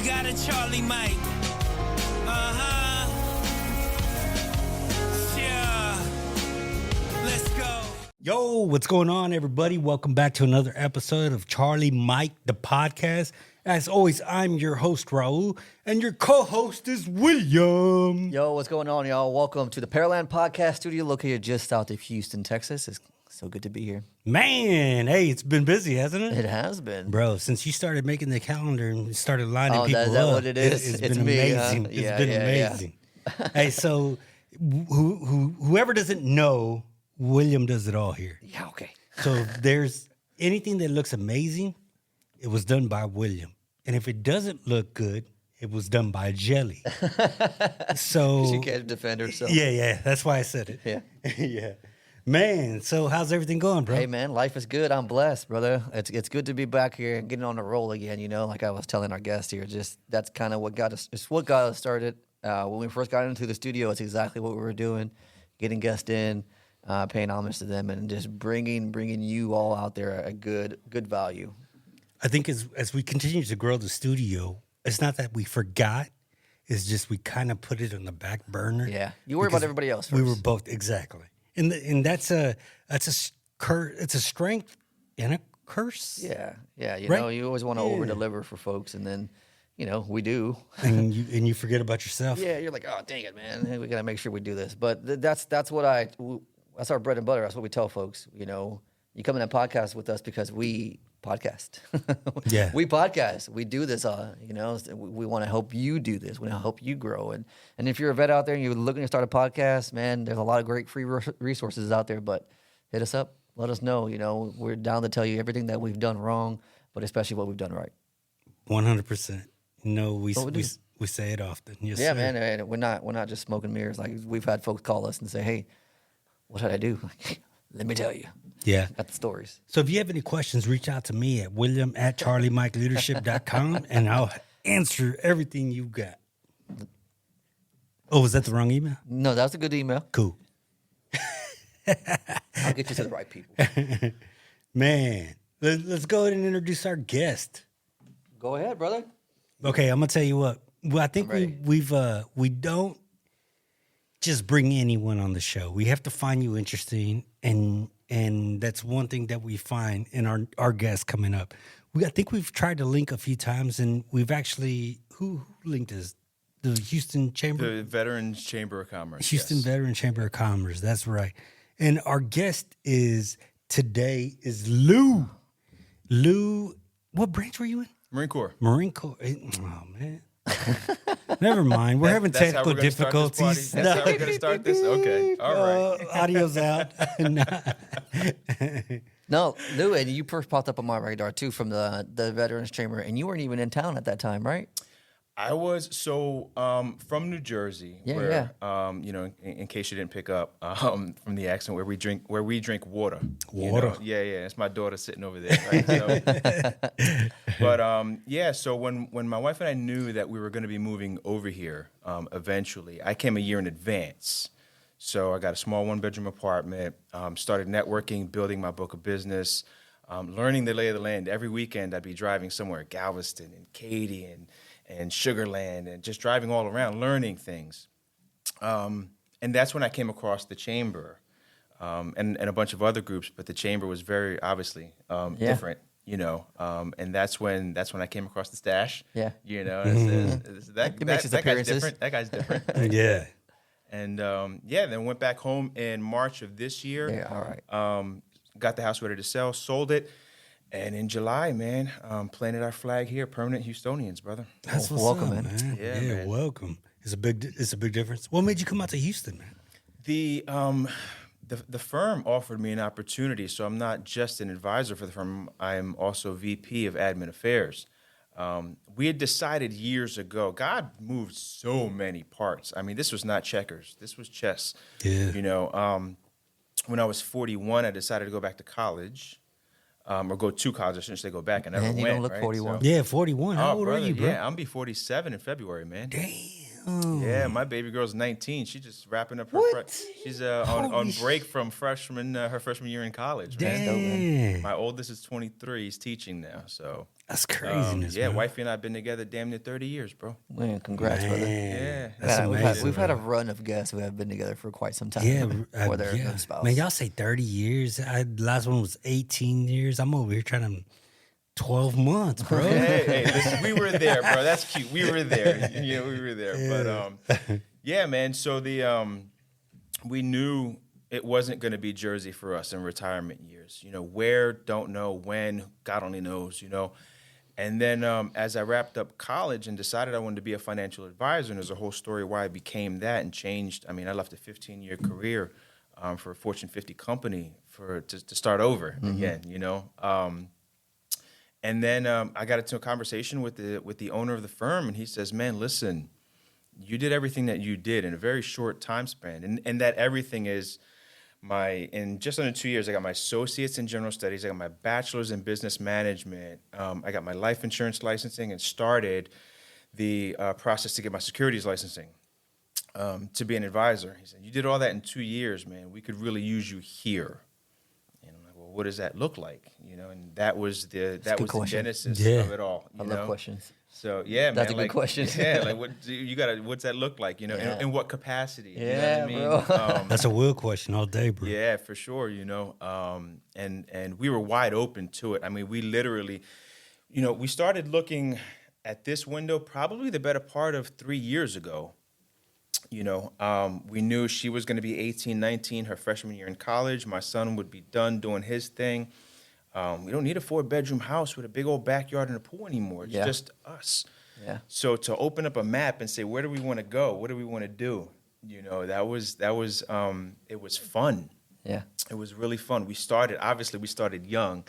got a Charlie Mike. Yeah. Let's go. Yo, what's going on, everybody? Welcome back to another episode of Charlie Mike, the podcast. As always, I'm your host, Raul, and your co-host is William. Yo, what's going on, y'all? Welcome to the Pearland Podcast Studio located just south of Houston, Texas. It's so good to be here. Man, hey, it's been busy, hasn't it? It has been. Bro, since you started making the calendar and started lining people is that up. what it is? It's It's been me, amazing. huh? It's Yeah, been yeah, amazing. Hey, so whoever doesn't know, William does it all here. Yeah, okay. So if there's anything that looks amazing, it was done by William. And if it doesn't look good, it was done by Jelly. So She can't defend herself. yeah, that's why I said it. Yeah. Yeah. Man, so how's everything going, bro? Hey, man, life is good. I'm blessed, brother. It's good to be back here and getting on the roll again, you know, like I was telling our guest here. Just that's kind of what got us, it's what got us started. When we first got into the studio, it's exactly what we were doing, getting guests in, paying homage to them, and just bringing you all out there a good value. I think as we continue to grow the studio, it's not that we forgot. It's just we kind of put it on the back burner. Yeah, you worry about everybody else We first. were both exactly, and that's a it's a strength and a curse. Yeah, you Right? know, you always want to Yeah. over deliver for folks, and then, you know, we do. and you forget about yourself. Yeah, you're like, oh, dang it, man, we gotta make sure we do this. But that's that's our bread and butter. That's what we tell folks. You know, you come in and podcast with us because we podcast. Yeah. We podcast. We do this. You know, we want to help you do this. We want to help you grow. And if you're a vet out there and you're looking to start a podcast, man, there's a lot of great free resources out there. But hit us up. Let us know. You know, we're down to tell you everything that we've done wrong, but especially what we've done right. 100%. No, we What we do. we say it often. Yes, Yeah, sir. man. And we're not just smoking mirrors. Like, we've had folks call us and say, "Hey, what did I do?" Let me tell you. Yeah. Got the stories. So if you have any questions, reach out to me at william@charliemikeleadership.com and I'll answer everything you got. Oh, was that the wrong email? No, that was a good email. Cool. I'll get you to the right people. Man, let's go ahead and introduce our guest. Go ahead, brother. Okay, I'm gonna tell you what. Well, I think I'm ready. we don't just bring anyone on the show. We have to find you interesting, and that's one thing that we find in our guests coming up. I think we've tried to link a few times, and we've actually who linked us? The Houston Chamber, The Veterans Chamber of Commerce. Houston yes. Veteran Chamber of Commerce. That's right. And our guest today is Lou. Lou, what branch were you in? Marine Corps. Marine Corps. Oh man. Never mind. We're having That's how technical we're gonna start this party? difficulties. That's how we're going to start this? Okay. All right. Audio's out. No, Lou, and you first popped up on my radar too from the Veterans Chamber, and you weren't even in town at that time, right? I was from New Jersey, Yeah, where you know, in case you didn't pick up from the accent, where we drink water. you Water. know? Yeah, it's my daughter sitting over there. Right? So, but yeah, so when my wife and I knew that we were going to be moving over here, eventually, I came a year in advance. So I got a small one-bedroom apartment, started networking, building my book of business, learning the lay of the land. Every weekend I'd be driving somewhere, Galveston and Katy and Sugar Land, and just driving all around, learning things. And that's when I came across the Chamber and a bunch of other groups, but the Chamber was very obviously different. You know, and that's when I came across the Stash. Yeah. You know, He makes his that guy's appearances. different. That guy's different. Yeah. And then went back home in March of this year. Yeah, all right. Got the house ready to sell, sold it, and in July, man, planted our flag here, permanent Houstonians, brother. That's what's Welcome, up, man. man. Yeah, Yeah, man. welcome. It's a big difference. What made you come out to Houston, man? The firm offered me an opportunity, so I'm not just an advisor for the firm. I'm also VP of Admin Affairs. We had decided years ago, God moved so many parts. I mean, this was not checkers. This was chess. Yeah. You know, when I was 41, I decided to go back to college, or go to college. I shouldn't say go back. I never Man, you went. don't look right? 41. Yeah, 41. How old brother, are you, bro? Yeah, I'm be 47 in February, man. Damn. Yeah, my baby girl's 19. She's just wrapping up her. What? She's on Holy break from her freshman year in college. Man. Damn. My oldest is 23. He's teaching now. So That's craziness, Yeah, man. wifey and I have been together damn near 30 years, bro. Man, congrats, brother. Yeah. That's amazing. We've had a bro. run of guests who have been together for quite some time. Yeah, for their spouse. Man, y'all say 30 years. The last one was 18 years. I'm over here trying to 12 months, bro. Hey, listen, we were there, bro. That's cute. We were there. Yeah, we were there. But yeah, man. So we knew it wasn't going to be Jersey for us in retirement years. Where, don't know, when, God only knows, And then as I wrapped up college and decided I wanted to be a financial advisor, and there's a whole story why I became that and changed. I mean, I left a 15-year career for a Fortune 50 company to start over again, And then I got into a conversation with the owner of the firm, and he says, "Man, listen, you did everything that you did in a very short time span, and that everything is in just under 2 years, I got my associates in general studies, I got my bachelor's in business management, I got my life insurance licensing, and started the process to get my securities licensing to be an advisor." He said, "You did all that in 2 years, man. We could really use you here." And I'm like, "Well, what does that look like?" And that was the genesis of it all. I love questions. So yeah, That's man, a good question. Yeah, like what's that look like? In what capacity? Yeah, you know what I mean? That's a Will question all day, bro. Yeah, for sure. And we were wide open to it. I mean, we literally, we started looking at this window probably the better part of 3 years ago. We knew she was going to be 18, 19, her freshman year in college. My son would be done doing his thing. We don't need a 4-bedroom house with a big old backyard and a pool anymore. It's just us. Yeah. So to open up a map and say, where do we want to go? What do we want to do? That was it was fun. Yeah. It was really fun. We started young,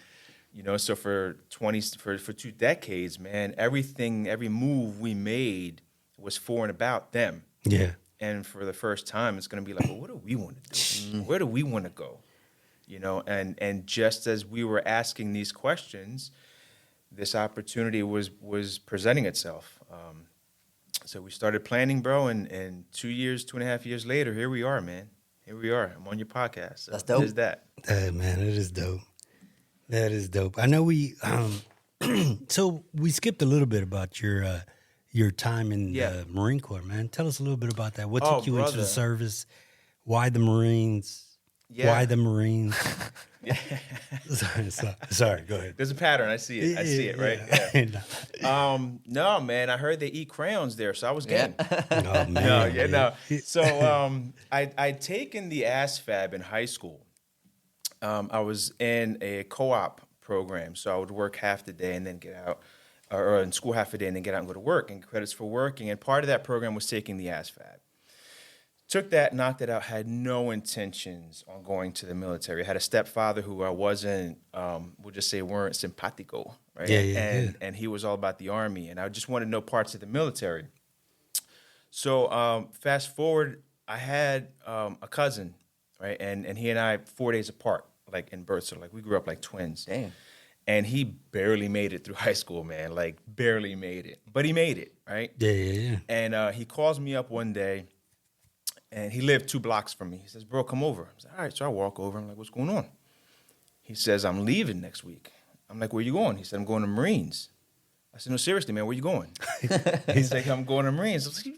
so for 2 decades, man, every move we made was for and about them. Yeah. And for the first time, it's going to be like, well, what do we want to do? Where do we want to go? And just as we were asking these questions, this opportunity was presenting itself. So we started planning, bro, and 2.5 years later, here we are, man. Here we are. I'm on your podcast. So That's dope. Is that? Man, it is dope. That is dope. I know we so we skipped a little bit about your time in the Marine Corps, man. Tell us a little bit about that. What took you into the service? Why the Marines? Yeah. Why the Marines? Sorry, go ahead. There's a pattern. I see it. I see it, right? Yeah. No, man, I heard they eat crayons there, so I was game. Oh, man. No. So I'd taken the ASFAB in high school. I was in a co-op program, so I would work half the day and then get out, or in school half a day and then get out and go to work and get credits for working. And part of that program was taking the ASFAB. Took that, knocked it out, had no intentions on going to the military. I had a stepfather who I wasn't, we'll just say weren't simpatico, right? Yeah. And he was all about the Army, and I just wanted no parts of the military. So fast forward, I had a cousin, right? And he and I 4 days apart, like in birth. So like we grew up like twins. Damn. And he barely made it through high school, man. Like barely made it. But he made it, right? Yeah. And he calls me up one day. And he lived 2 blocks from me. He says, "Bro, come over." I said, "All right." So I walk over. I'm like, "What's going on?" He says, "I'm leaving next week." I'm like, "Where you going?" He said, "I'm going to Marines." I said, "No, seriously, man, where you going?" He's like, "I'm going to Marines." I was like,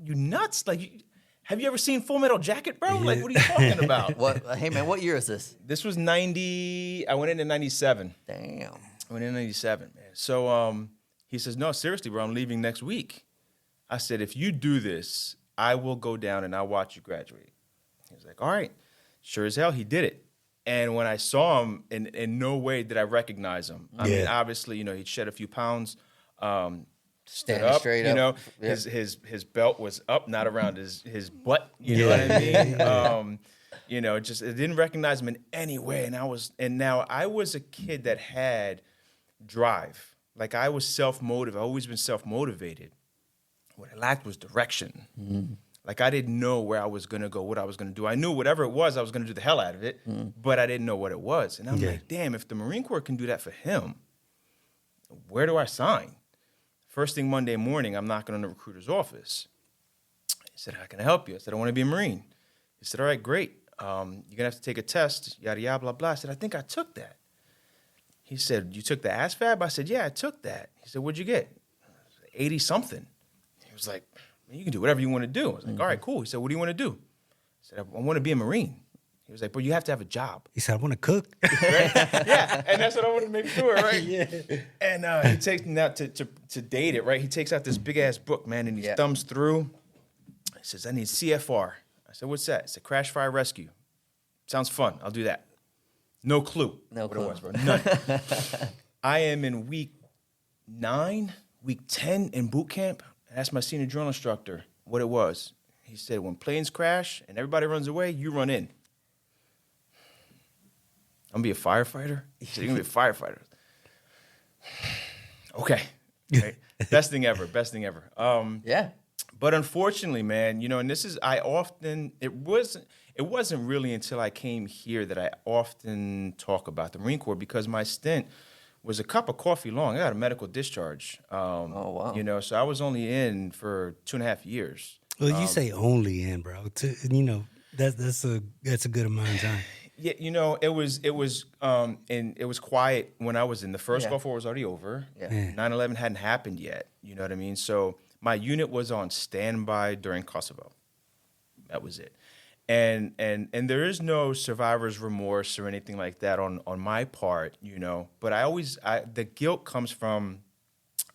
"You nuts? Like, have you ever seen Full Metal Jacket, bro? Like, what are you talking about?" Hey, man, what year is this? This was 90. I went in 97. Damn. I went in 97, man. So he says, "No, seriously, bro, I'm leaving next week." I said, "If you do this, I will go down and I'll watch you graduate." He was like, "All right." Sure as hell, he did it. And when I saw him, in no way did I recognize him. I mean, obviously, he'd shed a few pounds, stood up, straight up. Yeah. His belt was up, not around his butt. You know what I mean? Just I didn't recognize him in any way. And now I was a kid that had drive. Like I was self-motivated. I've always been self-motivated. What I lacked was direction. Mm-hmm. Like I didn't know where I was going to go, what I was going to do. I knew whatever it was, I was going to do the hell out of it, but I didn't know what it was. And I'm like, damn, if the Marine Corps can do that for him, where do I sign? First thing Monday morning, I'm knocking on the recruiter's office. He said, "How can I help you?" I said, "I want to be a Marine." He said, "All right, great. You're going to have to take a test, yada, yada, blah, blah." I said, "I think I took that." He said, you took the ASVAB? I said, yeah, I took that. He said, what'd you get? 80 something. He was like, you can do whatever you want to do. I was like, all right, cool. He said, what do you want to do? I said, I want to be a Marine. He was like, but you have to have a job. He said, I want to cook. Right? Yeah, and that's what I want to make sure, right? Yeah. And he takes me out to date it, right? He takes out this big-ass book, man, and he thumbs through. He says, I need CFR. I said, what's that? It's a crash fire rescue. Sounds fun. I'll do that. No clue No what clue. it was, bro. None. I am in week 9, week 10 in boot camp. I asked my senior drill instructor what it was. He said, when planes crash and everybody runs away, you run in. I'm going to be a firefighter? He said, you're going to be a firefighter. Okay. Right. Best thing ever. Yeah. But unfortunately, man, you know, and this is, it wasn't really until I came here that I often talk about the Marine Corps, because my stint was a cup of coffee long. I got a medical discharge. Oh, wow. You know, so I was only in for 2.5 years. Well, you say only in, bro. You know, that's a good amount of time. Yeah, you know, it was quiet when I was in. The first Gulf War was already over. Yeah. 9/11 hadn't happened yet. You know what I mean? So my unit was on standby during Kosovo. That was it. And there is no survivor's remorse or anything like that on my part, you know. But the guilt comes from,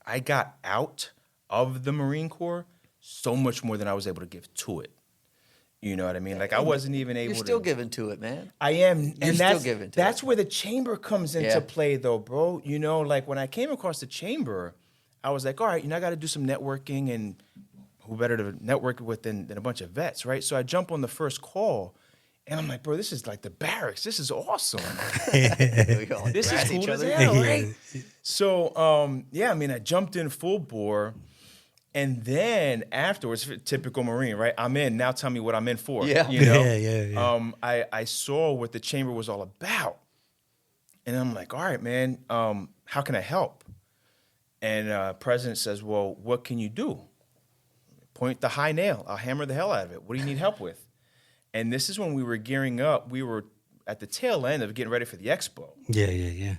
I got out of the Marine Corps so much more than I was able to give to it. You know what I mean? Like, I wasn't even able to. You're still giving to it, man. I am. You're And still giving to that's it. where the chamber comes into Yeah. play, though, bro. You know, like, when I came across the chamber, I was like, all right, you know, I got to do some networking, and who better to network with than a bunch of vets, right? So I jump on the first call, and I'm like, bro, this is like the barracks. This is awesome. This is cool as hell, right? So, I mean, I jumped in full bore. And then afterwards, typical Marine, right? I'm in. Now tell me what I'm in for. Yeah. You know? Yeah. I saw what the chamber was all about. And I'm like, all right, man, how can I help? And President says, well, what can you do? Point the high nail. I'll hammer the hell out of it. What do you need help with? And this is when we were gearing up. We were at the tail end of getting ready for the expo. Yeah.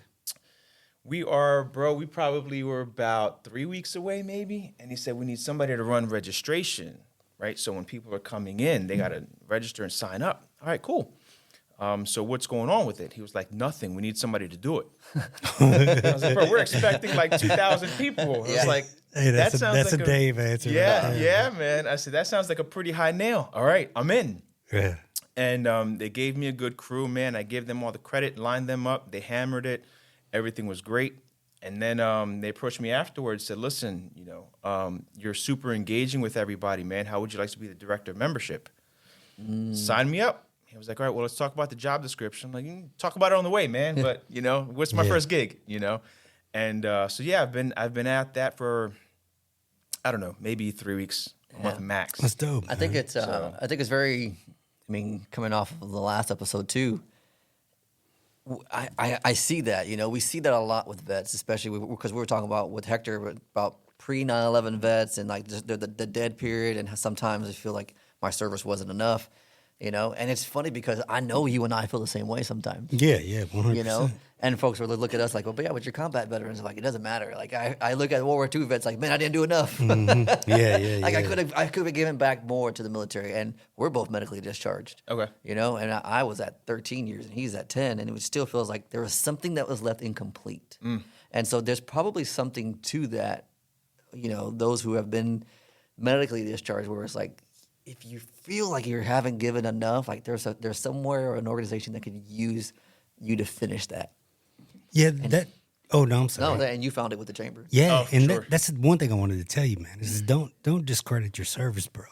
We probably were about 3 weeks away, maybe. And he said, we need somebody to run registration, right? So when people are coming in, they got to register and sign up. All right, cool. So what's going on with it? He was like, nothing. We need somebody to do it. I was like, bro, we're expecting like 2,000 people. I was like, Hey, that's sounds a like Dave answer. Yeah, man. I said, that sounds like a pretty high nail. All right, I'm in. Yeah. And they gave me a good crew, man. I gave them all the credit, lined them up. They hammered it. Everything was great. And then they approached me afterwards, said, listen, you know, you're super engaging with everybody, man. How would you like to be the director of membership? Sign me up. He was like, all right, well, let's talk about the job description. I'm like, you can talk about it on the way, man. But, you know, what's my first gig, you know? And so, yeah, I've been at that for, I don't know, maybe 3 weeks, a month max. That's dope. I think it's very, I mean, coming off of the last episode too, I see that, you know, we see that a lot with vets, especially because we were talking about with Hector about pre 9/11 vets and like the dead period, and sometimes I feel like my service wasn't enough, you know. And it's funny because I know you and I feel the same way sometimes. Yeah, 100%. You know, and folks will look at us like, well, but yeah, but you're combat veterans. Like, it doesn't matter. Like, I look at World War II vets like, man, I didn't do enough. Yeah. Like, I could have given back more to the military, and we're both medically discharged. Okay. You know, and I was at 13 years, and he's at 10, and it still feels like there was something that was left incomplete. And so there's probably something to that, you know, those who have been medically discharged, where it's like, if you feel like you haven't given enough, like there's somewhere or an organization that could use you to finish that. Yeah, oh, no, I'm sorry. No, and you found it with the chamber. Yeah, for and sure. that's one thing I wanted to tell you, man. Is don't discredit your service, bro.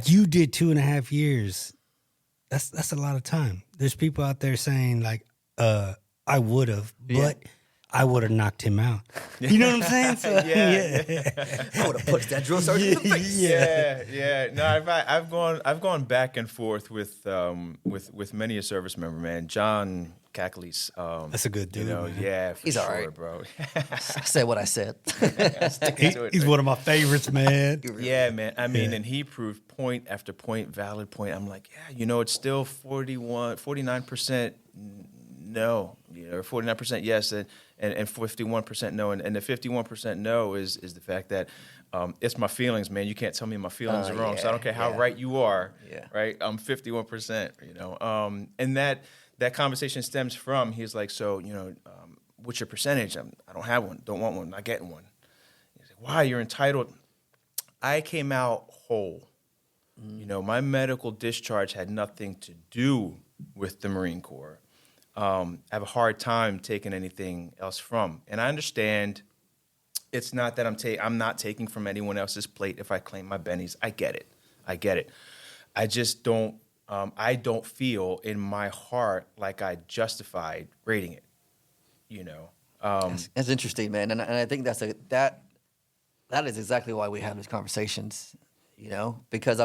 You did 2.5 years. That's a lot of time. There's people out there saying like, I would have, but I would have knocked him out. You know what I'm saying? So, I would have punched that drill sergeant in the face. Yeah. No, I've gone back and forth with many a service member, man. John Cackley's. That's a good dude. You know, man. yeah, for He's sure, all right. bro. I said what I said. He's one of my favorites, man. Yeah, man. I mean, and he proved point after point, valid point. I'm like, yeah, you know, it's still 49% no, or 49% yes, and 51% no. And the 51% no is the fact that it's my feelings, man. You can't tell me my feelings are wrong. So I don't care how right you are, right? I'm 51%, and that conversation stems from, he's like, so, what's your percentage? I don't have one, don't want one, not getting one. He's like, why? You're entitled. I came out whole. My medical discharge had nothing to do with the Marine Corps. I have a hard time taking anything else from. And I understand it's not that I'm not taking from anyone else's plate if I claim my bennies. I get it. I just don't, I don't feel in my heart like I justified rating it, That's interesting, man. And I think that is exactly why we have these conversations, because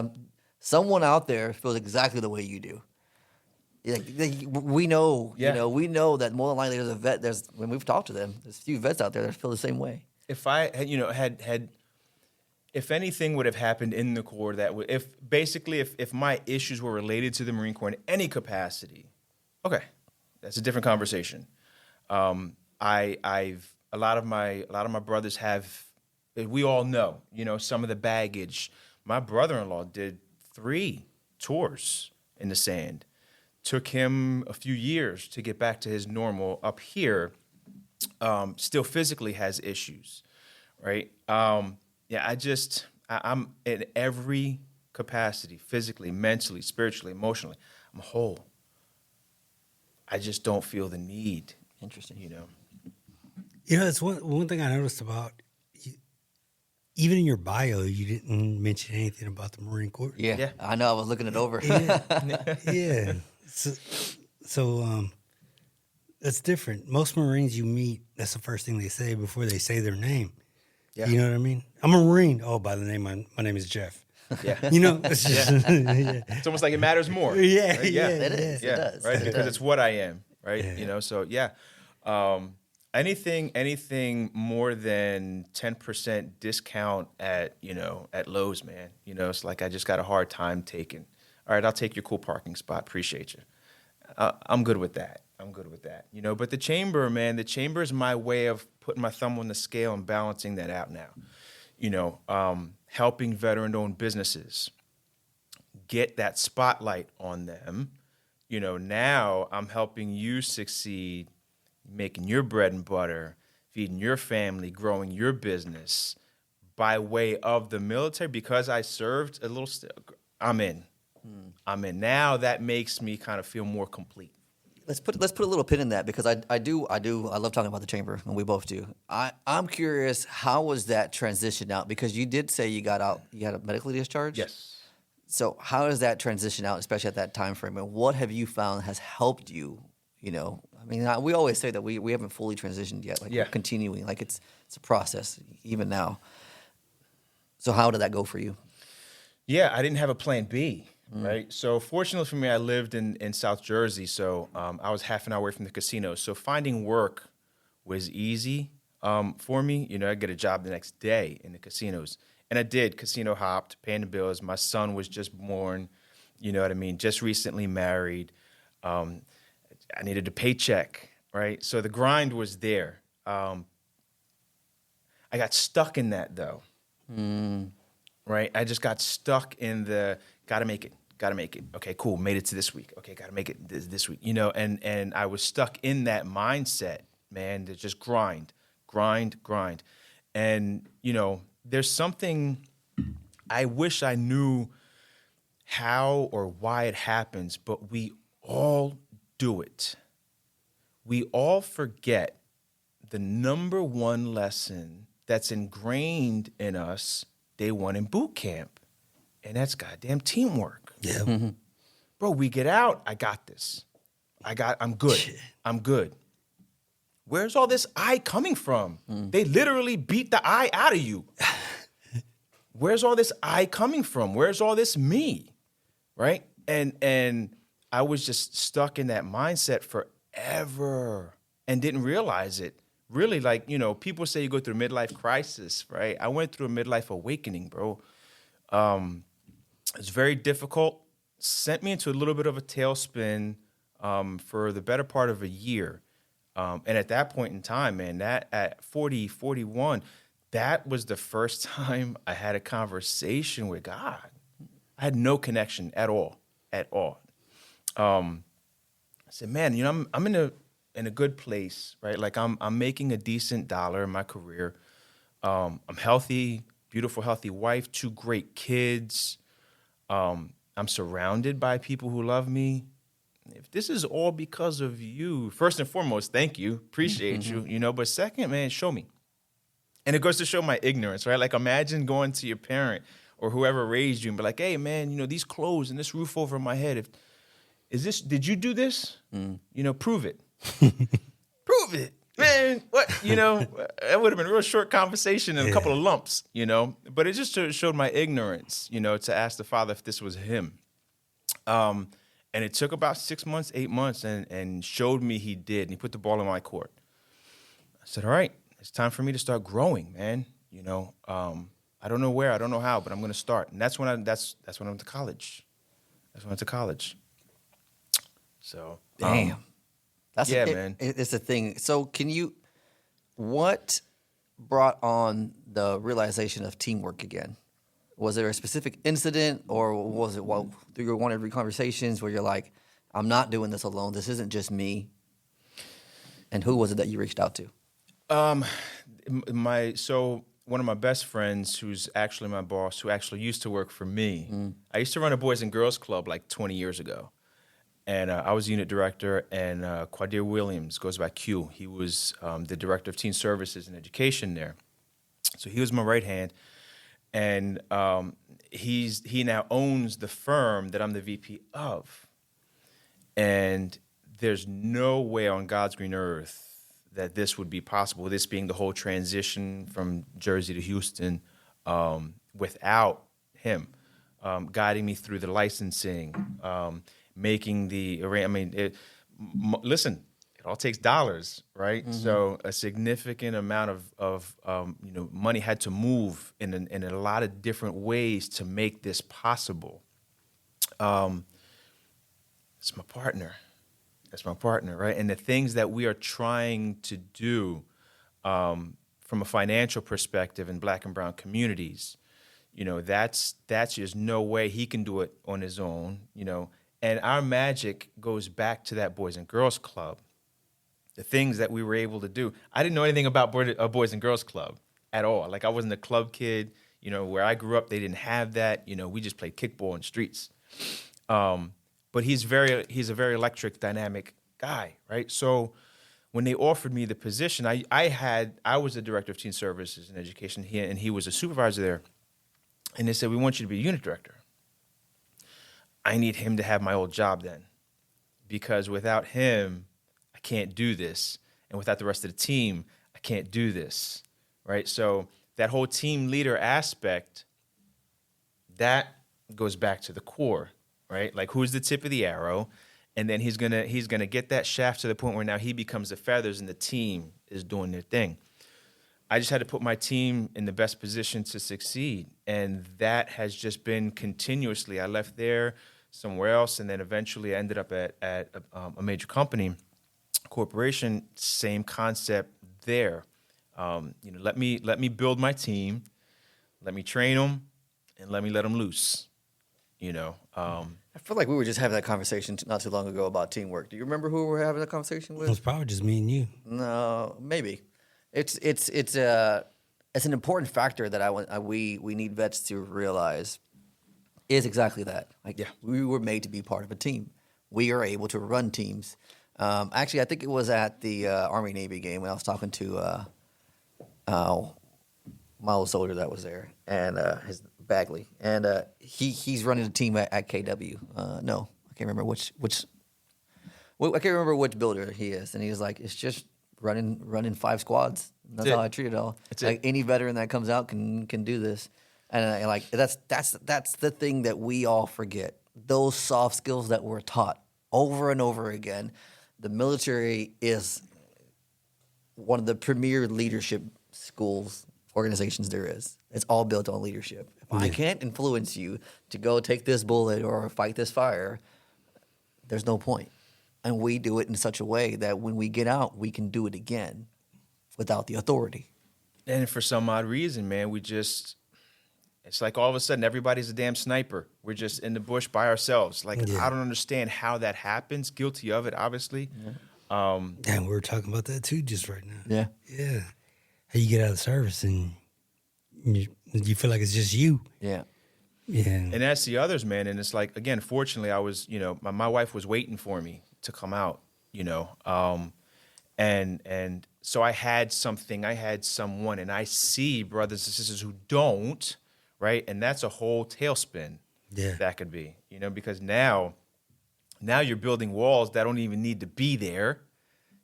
someone out there feels exactly the way you do. We know, we know that more than likely there's a vet. When we've talked to them, there's a few vets out there that feel the same way. If I had if anything would have happened in the Corps if my issues were related to the Marine Corps in any capacity, okay, that's a different conversation. I've a lot of my brothers have. We all know, some of the baggage. My brother-in-law did 3 tours in the sand. Took him a few years to get back to his normal. Up here, still physically has issues, right? I'm in every capacity, physically, mentally, spiritually, emotionally. I'm whole. I just don't feel the need. Interesting. It's one thing I noticed about you, even in your bio, you didn't mention anything about the Marine Corps. Yeah. I know. I was looking it over. Yeah. So that's different. Most Marines you meet, that's the first thing they say before they say their name. Yeah. You know what I mean? I'm a Marine. Oh, by the name, my name is Jeff. Yeah. It's just, It's almost like it matters more. Yeah. Right? Yeah. It is. Yeah. It does. Right? It Because does. it's what I am, right? Yeah. So yeah. Anything more than 10% discount at Lowe's, man. It's like I just got a hard time taking. All right, I'll take your cool parking spot. Appreciate you. I'm good with that. But the chamber, man, the chamber is my way of putting my thumb on the scale and balancing that out now. Helping veteran-owned businesses get that spotlight on them. Now I'm helping you succeed, making your bread and butter, feeding your family, growing your business by way of the military. Because I served a little, I'm in. Now that makes me kind of feel more complete. Let's put a little pin in that, because I love talking about the chamber, and we both do. I'm curious, how was that transition out? Because you did say you got out, you had a medical discharge. Yes. So how does that transition out, especially at that time frame? And what have you found has helped you? We always say that we haven't fully transitioned yet. We're continuing. Like it's a process even now. So how did that go for you? Yeah, I didn't have a plan B. Right. So fortunately for me, I lived in South Jersey. So I was half an hour away from the casino. So finding work was easy for me. I get a job the next day in the casinos. And I did. Casino hopped, paying the bills. My son was just born. You know what I mean? Just recently married. I needed a paycheck. Right. So the grind was there. I got stuck in that, though. Right. I just got stuck in the gotta make it. Okay, cool. Made it to this week. Okay, gotta make it this week. And I was stuck in that mindset, man, to just grind. And, there's something I wish I knew how or why it happens, but we all do it. We all forget the number one lesson that's ingrained in us day one in boot camp. And that's goddamn teamwork. Yeah. Mm-hmm. Bro, we get out. I got this. I'm good. Where's all this I coming from? They literally beat the I out of you. Where's all this I coming from? Where's all this me? Right? And I was just stuck in that mindset forever and didn't realize it. Really, people say you go through a midlife crisis, right? I went through a midlife awakening, bro. It's very difficult. Sent me into a little bit of a tailspin. for the better part of a year. And at that point in time, man, that at 40, 41, that was the first time I had a conversation with God. I had no connection at all. I said, man, you know, I'm in a good place, right? Like I'm making a decent dollar in my career. I'm healthy, beautiful, healthy wife, 2 great kids. I'm surrounded by people who love me. If this is all because of you, first and foremost, thank you, appreciate you, you know, but second, man, show me. And it goes to show my ignorance, right? Like imagine going to your parent or whoever raised you and be like, hey, man, you know, these clothes and this roof over my head, did you do this? You know, prove it. Prove it. Man, what? You know, that would have been a real short conversation and a couple of lumps, you know. But it just showed my ignorance, you know, to ask the Father if this was him. And it took about 6 months, 8 months, and showed me he did. And he put the ball in my court. I said, all right, it's time for me to start growing, man. You know, I don't know where, I don't know how, but I'm going to start. And that's when I went to college. So, Damn. Man. It's a thing. So what brought on the realization of teamwork again? Was there a specific incident, or was it through your one every conversations where you're like, I'm not doing this alone. This isn't just me. And who was it that you reached out to? One of my best friends, who's actually my boss, who actually used to work for me. I used to run a Boys and Girls Club like 20 years ago. And I was unit director, and Quadir Williams goes by Q. He was the director of teen services and education there. So he was my right hand. And he now owns the firm that I'm the VP of. And there's no way on God's green earth that this would be possible, this being the whole transition from Jersey to Houston, without him guiding me through the licensing, making the arrangement. Listen, it all takes dollars, right? Mm-hmm. So a significant amount of money had to move in a lot of different ways to make this possible. It's my partner. That's my partner, right? And the things that we are trying to do from a financial perspective in Black and brown communities, you know, that's just no way he can do it on his own, you know. And our magic goes back to that Boys and Girls Club. The things that we were able to do. I didn't know anything about a Boys and Girls Club at all. Like I wasn't a club kid. You know, where I grew up, they didn't have that. You know, we just played kickball in the streets. But he's a very electric, dynamic guy, right? So when they offered me the position, I was the director of teen services and education, and he was a supervisor there. And they said, we want you to be a unit director. I need him to have my old job then, because without him, I can't do this. And without the rest of the team, I can't do this, right? So that whole team leader aspect, that goes back to the core, right? Like who's the tip of the arrow? And then he's gonna get that shaft to the point where now he becomes the feathers and the team is doing their thing. I just had to put my team in the best position to succeed. And that has just been continuously. I left there somewhere else, and then eventually I ended up at a major company, corporation, same concept there. Let me build my team, let me train them, and let them loose. I feel like we were just having that conversation not too long ago about teamwork. Do you remember who we were having that conversation with? It was probably just me and you. No, maybe. It's an important factor that we need vets to realize is exactly that. Like, we were made to be part of a team. We are able to run teams. Actually, I think it was at the Army-Navy game when I was talking to my old soldier that was there, and his Bagley, and he's running a team at KW. No, I can't remember which builder he is, and he's like, it's just running 5 squads. That's how I treat it all. Like any veteran that comes out can do this, and like that's the thing that we all forget. Those soft skills that we're taught over and over again. The military is one of the premier leadership organizations there is. It's all built on leadership. If I can't influence you to go take this bullet or fight this fire, there's no point. and we do it in such a way that when we get out, we can do it again without the authority. And for some odd reason, man, it's like all of a sudden everybody's a damn sniper. We're just in the bush by ourselves. Like, Yeah. I don't understand how that happens. Guilty of it, obviously. And we were talking about that too just right now. Yeah. Yeah. How you get out of service and you feel like it's just you. Yeah. Yeah. And that's the others, man. And it's like, again, fortunately, I was, my wife was waiting for me to come out, and so I had something, I had someone, and I see brothers and sisters who don't, right? And that's a whole tailspin. Yeah. That could be, because now you're building walls that don't even need to be there,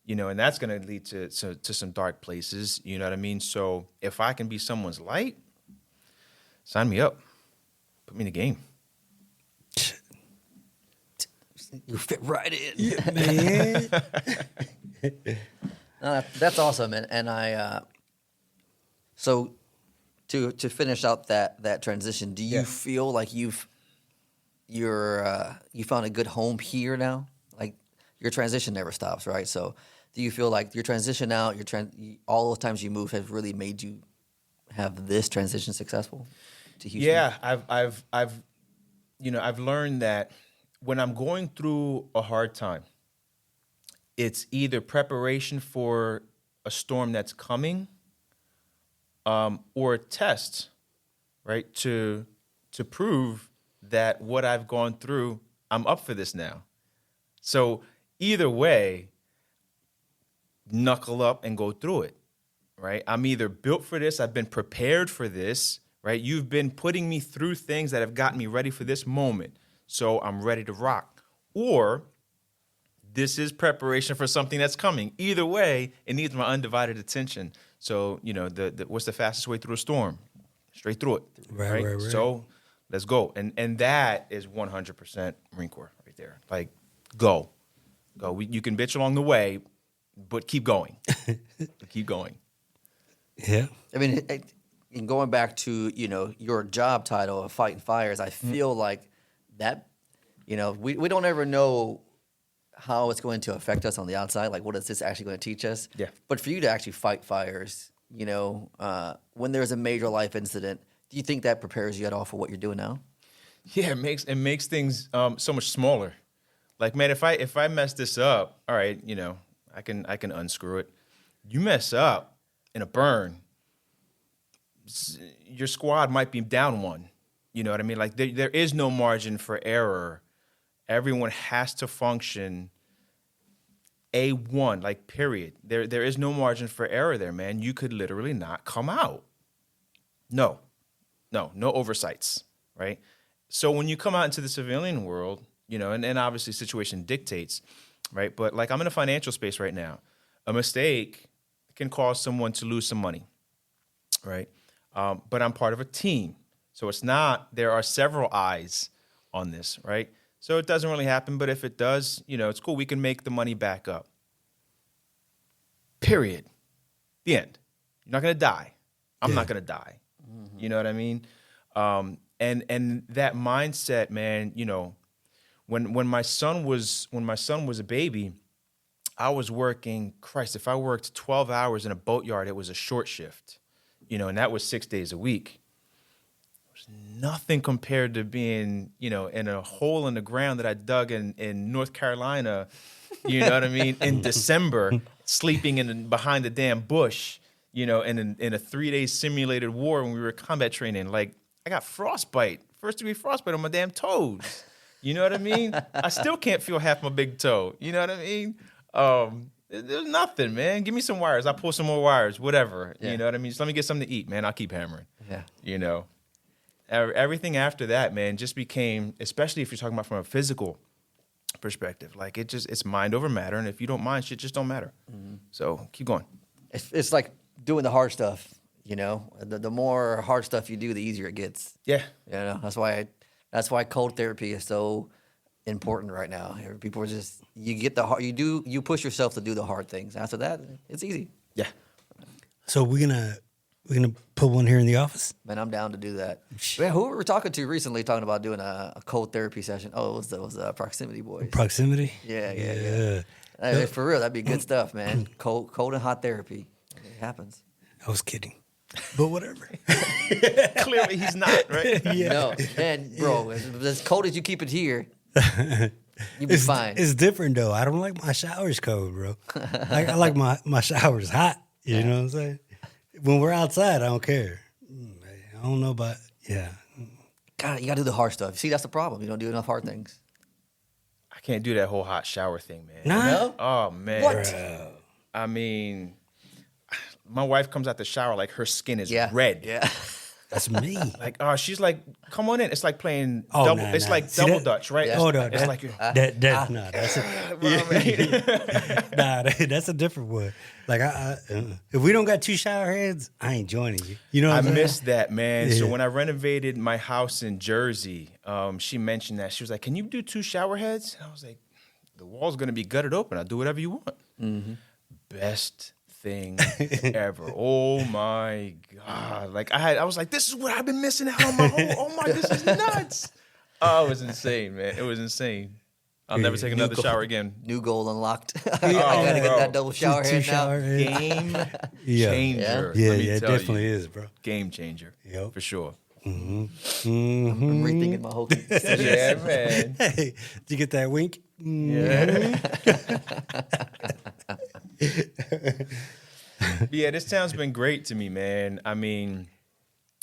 and that's going to lead to some dark places, you know what I mean? So if I can be someone's light, sign me up. Put me in the game. You fit right in. Yeah, man. That's awesome, and I. So, to finish out that transition, do you feel like you found a good home here now? Like your transition never stops, right? So, do you feel like your transition out, all the times you move, have really made you have this transition successful to Houston? Yeah, I've learned that when I'm going through a hard time, it's either preparation for a storm that's coming, or a test, right? To prove that what I've gone through, I'm up for this now. So either way, knuckle up and go through it, right? I'm either built for this, I've been prepared for this, right? You've been putting me through things that have gotten me ready for this moment, so I'm ready to rock. Or this is preparation for something that's coming. Either way, it needs my undivided attention. So, what's the fastest way through a storm? Straight through it. Right. So let's go. And that is 100% Marine Corps right there. Like, go. You can bitch along the way, but keep going. Keep going. Yeah. I mean, and going back to your job title of fighting fires, I feel like that we don't ever know how it's going to affect us on the outside. Like, what is this actually going to teach us? Yeah. But for you to actually fight fires, when there's a major life incident, do you think that prepares you at all for what you're doing now? Yeah, it makes things so much smaller. Like, man, if I mess this up, all right, I can unscrew it. You mess up in a burn, your squad might be down one. You know what I mean? Like, there is no margin for error. Everyone has to function A1, like, period. There is no margin for error there, man. You could literally not come out. No oversights, right? So when you come out into the civilian world, and obviously situation dictates, right? But like, I'm in a financial space right now. A mistake can cause someone to lose some money, right? But I'm part of a team. So it's not, there are several eyes on this, right? So it doesn't really happen, but if it does, it's cool. We can make the money back up. Period. The end. You're not going to die. I'm not going to die. Mm-hmm. You know what I mean? And that mindset, man, when my son was a baby, I was working, Christ, if I worked 12 hours in a boatyard, it was a short shift, and that was 6 days a week. Nothing compared to being, in a hole in the ground that I dug in North Carolina, you know what I mean, in December, sleeping behind the damn bush, in a 3-day simulated war when we were combat training. Like, I got frostbite, first-degree frostbite on my damn toes. You know what I mean? I still can't feel half my big toe. You know what I mean? There's nothing, man. Give me some wires. I'll pull some more wires, whatever. Yeah. You know what I mean? Just let me get something to eat, man. I'll keep hammering. Yeah. Everything after that, man, just became, especially if you're talking about from a physical perspective, like, it's mind over matter. And if you don't mind, shit just don't matter. Mm-hmm. So keep going. It's like doing the hard stuff, the more hard stuff you do, the easier it gets. Yeah. That's why cold therapy is so important right now. People are just, you push yourself to do the hard things. After that, it's easy. Yeah. So we're gonna We're gonna put one here in the office. Man, I'm down to do that. Man, who we were talking to recently talking about doing a cold therapy session? Oh, it was Proximity Boys. Proximity. Yeah. Hey, for real, that'd be good stuff, man. Cold and hot therapy. It happens. I was kidding, but whatever. Clearly, he's not, right? Yeah. No, man, bro, as cold as you keep it here, you'll be fine. It's different though. I don't like my showers cold, bro. I like my showers hot. You know what I'm saying? When we're outside, I don't care. I don't know about God, you gotta do the hard stuff. See, that's the problem. You don't do enough hard things. I can't do that whole hot shower thing, man. Nah. No? Oh man. What? I mean, my wife comes out the shower like her skin is Yeah. red. Yeah. That's me. Like, she's like, come on in. It's like playing Oh, double. nah, it's nah. like See double that? Dutch, right? Yeah. Oh no, It's like that's that's a different one. Like if we don't got 2 shower heads, I ain't joining you. You know what I I'm saying? missed that, man. So Yeah. when I renovated my house in Jersey, she mentioned that. She was like, can you do 2 shower heads? And I was like, the wall's going to be gutted open. I'll do whatever you want. Mm-hmm. Best thing ever. Oh my God. Like I was like, this is what I've been missing out on my whole, oh my, this is nuts. Oh, it was insane, man. It was insane. I'll never take another shower again. New goal unlocked. I gotta get that double shower Two head shower now. head. Game Yeah. changer. Yeah, Let me it tell definitely you. is, bro. Game changer. Yep. For sure. I'm rethinking my whole Yeah, man. Hey, did you get that wink? Yeah. Yeah, this town's been great to me, man. I mean,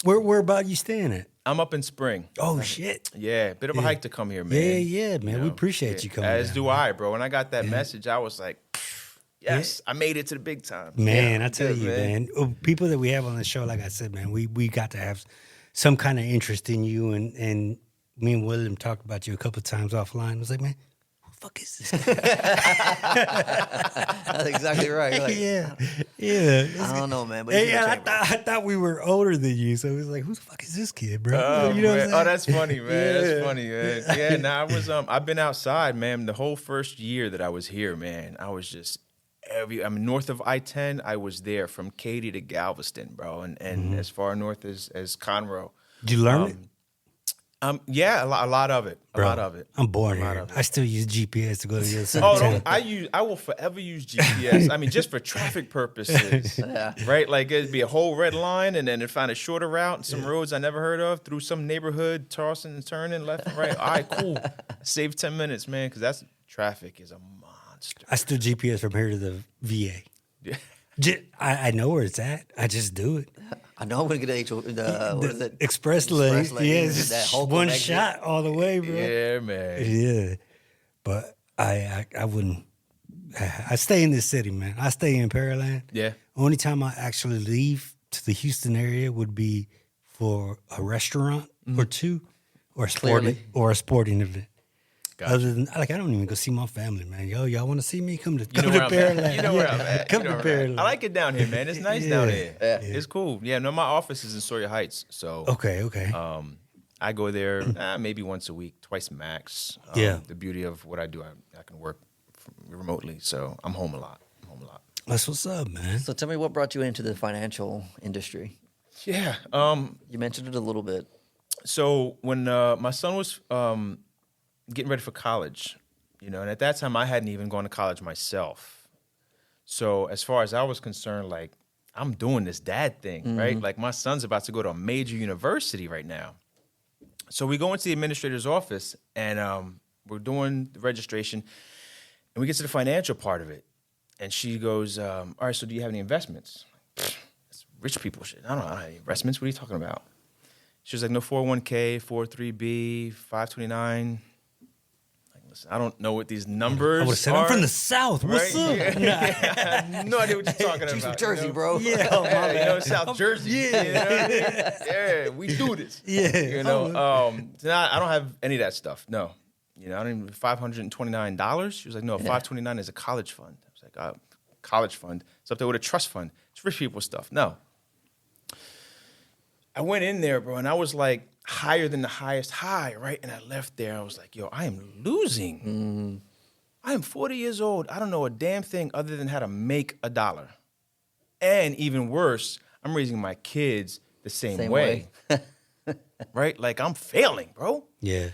Where about you staying at? I'm up in Spring. Oh shit. Yeah, bit of a hike to come here, man. Yeah, man. We appreciate you coming. As down, do man. I, bro. When I got that message, I was like, yes, I made it to the big time. Man, Yeah, I tell good, you, man. People that we have on the show, like I said, man, we got to have some kind of interest in you, and me and William talked about you a couple of times offline. I was like, man, who the fuck is this guy? That's exactly right. You're like, yeah. I don't know, man. But Hey, he's in the I chamber. thought we were older than you, so it was like, who the fuck is this kid, bro? Oh, you know what man. I'm saying? That's funny, man. Yeah. That's funny, man. Yeah, nah, I was I've been outside, man. The whole first year that I was here, man, I was just north of I-10, I was there from Katy to Galveston, bro, and as far north as Conroe. Did you learn it? Yeah, a lot of it. Bro, A lot of it. I'm born A lot here. of it. I still use GPS to go to the other side Oh, of town. I will forever use GPS. I mean, just for traffic purposes, right? Like it'd be a whole red line, and then it'd find a shorter route and some roads I never heard of through some neighborhood, tossing and turning left and right. All right, cool. Save 10 minutes, man, because that's traffic is a monster. I still GPS from here to the VA. Yeah. I know where it's at. I just do it. I know I'm gonna get what is it? Express lane. Express lane. Yeah, it's That just Holcomb one exit. shot all the way, bro. Yeah, man. Yeah. But I wouldn't. I stay in this city, man. I stay in Pearland. Yeah. Only time I actually leave to the Houston area would be for a restaurant or two, or a sporting event. Gotcha. Other than I don't even go see my family, man. Y'all want to see me? Come to You know where I'm Pearland. at. You know where I'm at. Come You know to where I'm Pearland. at. I like it down here, man. It's nice down here. Yeah. It's cool. Yeah, no, my office is in Sawyer Heights, so Okay. I go there maybe once a week, twice max. Yeah. The beauty of what I do, I can work remotely, so I'm home a lot. That's what's up, man. So tell me, what brought you into the financial industry? Yeah. You mentioned it a little bit. So when my son was getting ready for college, and at that time I hadn't even gone to college myself. So as far as I was concerned, like I'm doing this dad thing, right? Like my son's about to go to a major university right now. So we go into the administrator's office and we're doing the registration and we get to the financial part of it. And she goes, all right, so do you have any investments? It's rich people shit. I don't have any investments. What are you talking about? She was like, no 401k, 403b, 529. Like, listen, I don't know what these numbers I would have said, I'm from the South. What's right? up? Yeah. I have no idea what you're talking about. She's from Jersey, bro. Yeah, oh, my bad. South Jersey. Yeah. You know what I mean? Yeah, we do this. Yeah. So I don't have any of that stuff. No. I don't even $529. She was like, no, 529 is a college fund. I was like, college fund. It's up there with a trust fund. It's rich people stuff. No. I went in there, bro, and I was like higher than the highest high, right? And I left there. I was like, yo, I am losing. I am 40 years old. I don't know a damn thing other than how to make $1. And even worse, I'm raising my kids the same way. Right? Like, I'm failing, bro. Yeah.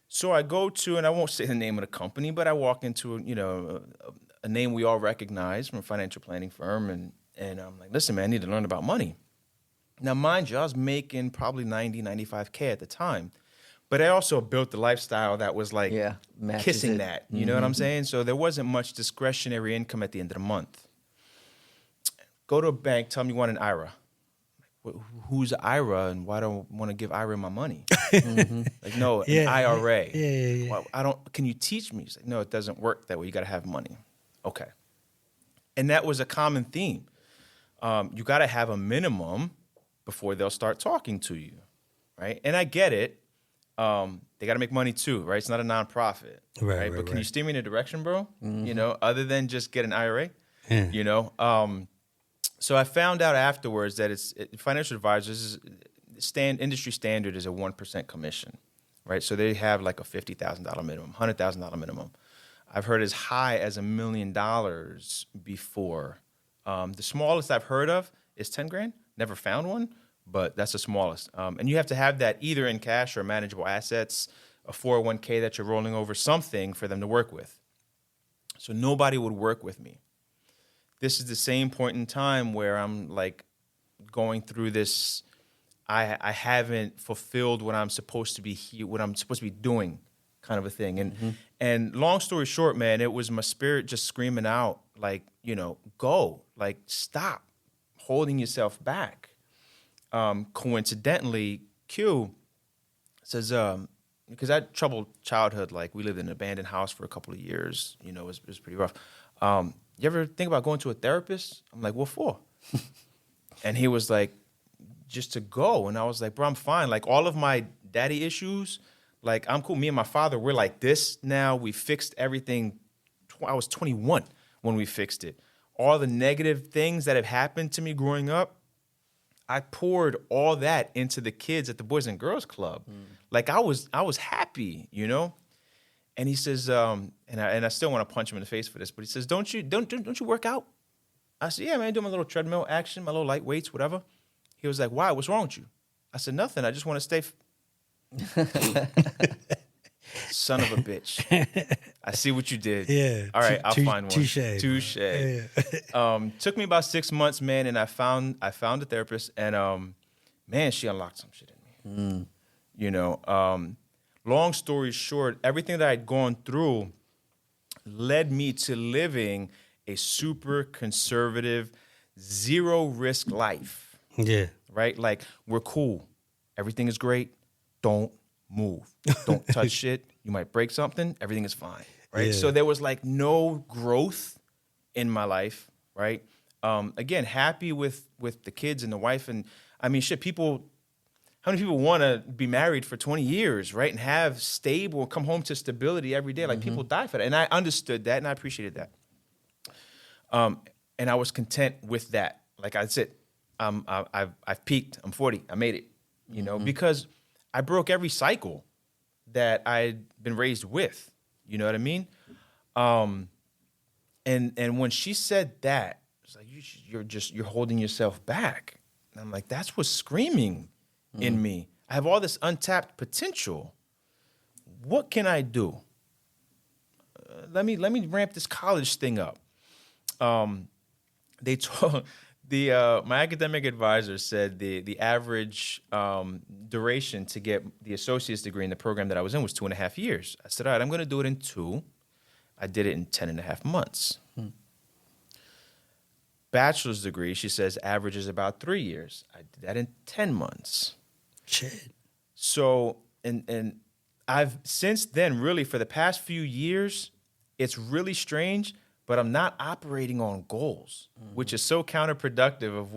So I go to, and I won't say the name of the company, but I walk into, a name we all recognize from a financial planning firm, and I'm like, listen, man, I need to learn about money. Now, mind you, I was making probably 90, 95K at the time, but I also built the lifestyle that was like kissing that, you know what I'm saying? So there wasn't much discretionary income at the end of the month. Go to a bank, tell me you want an IRA. Who's IRA, and why don't I want to give IRA my money? Like, no, an IRA. Yeah. Well, can you teach me? He's like, no, it doesn't work that way. You got to have money. Okay. And that was a common theme. You got to have a minimum before they'll start talking to you, right? And I get it. They got to make money too, right? It's not a nonprofit, right? But can you steer me in a direction, bro? Other than just get an IRA, So I found out afterwards that financial advisors, industry standard is a 1% commission, right? So they have like a $50,000 minimum, $100,000 minimum. I've heard as high as $1 million before. The smallest I've heard of is 10 grand. Never found one, but that's the smallest. And you have to have that either in cash or manageable assets, a 401k that you're rolling over, something for them to work with. So nobody would work with me. This is the same point in time where I'm like going through this. I haven't fulfilled what I'm supposed to be what I'm supposed to be doing, kind of a thing. And long story short, man, it was my spirit just screaming out, like, go, like, stop holding yourself back. Coincidentally, Q says, because I had troubled childhood, like we lived in an abandoned house for a couple of years, it was pretty rough. You ever think about going to a therapist? I'm like, what for? And he was like, just to go. And I was like, bro, I'm fine. Like, all of my daddy issues, like, I'm cool. Me and my father, we're like this now. We fixed everything. I was 21 when we fixed it. All the negative things that have happened to me growing up, I poured all that into the kids at the Boys and Girls Club. Like, I was happy, And he says, and I still want to punch him in the face for this, but he says, don't you work out? I said, yeah, man, I do my little treadmill action, my little light weights, whatever. He was like, why? What's wrong with you? I said, nothing. I just want to stay. Son of a bitch. I see what you did. Yeah. All right, I'll find one. Touche. Yeah. Took me about 6 months, man, and I found a therapist, and man, she unlocked some shit in me. Long story short, everything that I'd gone through led me to living a super conservative, zero risk life. Yeah. Right? Like, we're cool. Everything is great. Don't move. Don't touch shit. You might break something. Everything is fine. Right? Yeah. So there was like no growth in my life. Right? Again, happy with the kids and the wife. And I mean, shit, how many people want to be married for 20 years, right? And have stable, come home to stability every day. Like, people die for that. And I understood that and I appreciated that. And I was content with that. Like, that's it. I've peaked. I'm 40. I made it, because I broke every cycle that I'd been raised with. You know what I mean? And when she said that, it's like, you're holding yourself back. And I'm like, that's what's screaming in me. I have all this untapped potential. What can I do? Let me ramp this college thing up. They told my academic advisor said the average duration to get the associate's degree in the program that I was in was 2.5 years. I said, all right, I'm going to do it in 2. I did it in 10.5 months. Bachelor's degree, she says, averages about 3 years. I did that in 10 months. Shit. So, and I've since then, really, for the past few years, it's really strange, but I'm not operating on goals, which is so counterproductive of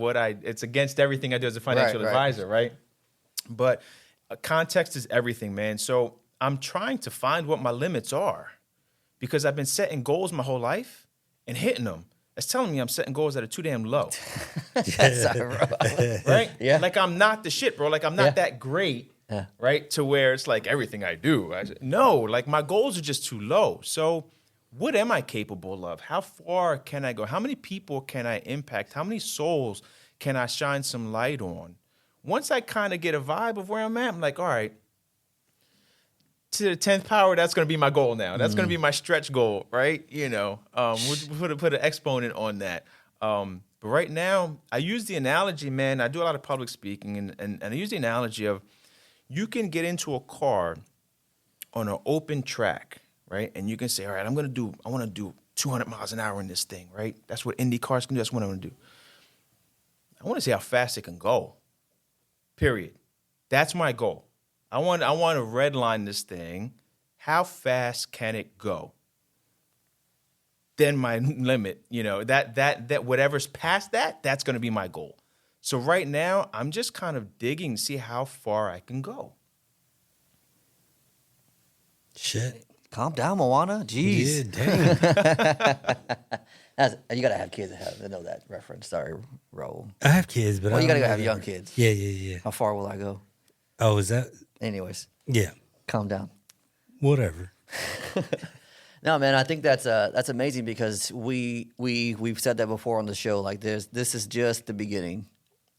it's against everything I do as a financial advisor, right? But context is everything, man. So I'm trying to find what my limits are, because I've been setting goals my whole life and hitting them. It's telling me I'm setting goals that are too damn low. Right? Yeah. Like, I'm not the shit, bro. Like, I'm not that great, right? To where it's like everything I do. No, like, my goals are just too low. So what am I capable of? How far can I go? How many people can I impact? How many souls can I shine some light on? Once I kind of get a vibe of where I'm at, I'm like, all right, to the 10th power, that's going to be my goal now. That's going to be my stretch goal, right? We'll put an exponent on that. But right now, I use the analogy, man. I do a lot of public speaking, and I use the analogy of you can get into a car on an open track, right? And you can say, all right, I want to do 200 miles an hour in this thing, right? That's what Indy cars can do. That's what I want to do. I want to see how fast it can go, period. That's my goal. I want to redline this thing. How fast can it go? Then my limit, that whatever's past that, that's going to be my goal. So right now, I'm just kind of digging to see how far I can go. Shit. Calm down, Moana. Jeez. Yeah, dang. You gotta have kids that know that reference. Sorry, Raul. I have kids, but Well, I you gotta don't have know young that. kids. Yeah. How far will I go? Oh, is that? Anyways, Yeah. calm down. Whatever. No, man, I think that's amazing because we've said that before on the show. Like this is just the beginning,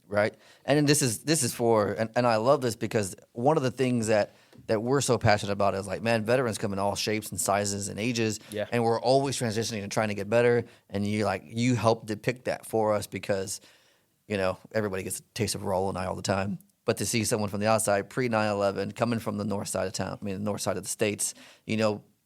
right? And then this is for and I love this because one of the things that we're so passionate about is like, man, veterans come in all shapes and sizes and ages, and we're always transitioning and trying to get better. And you help depict that for us because everybody gets a taste of Raul and I all the time. But to see someone from the outside, pre 9/11, coming from the north side of town, the north side of the states,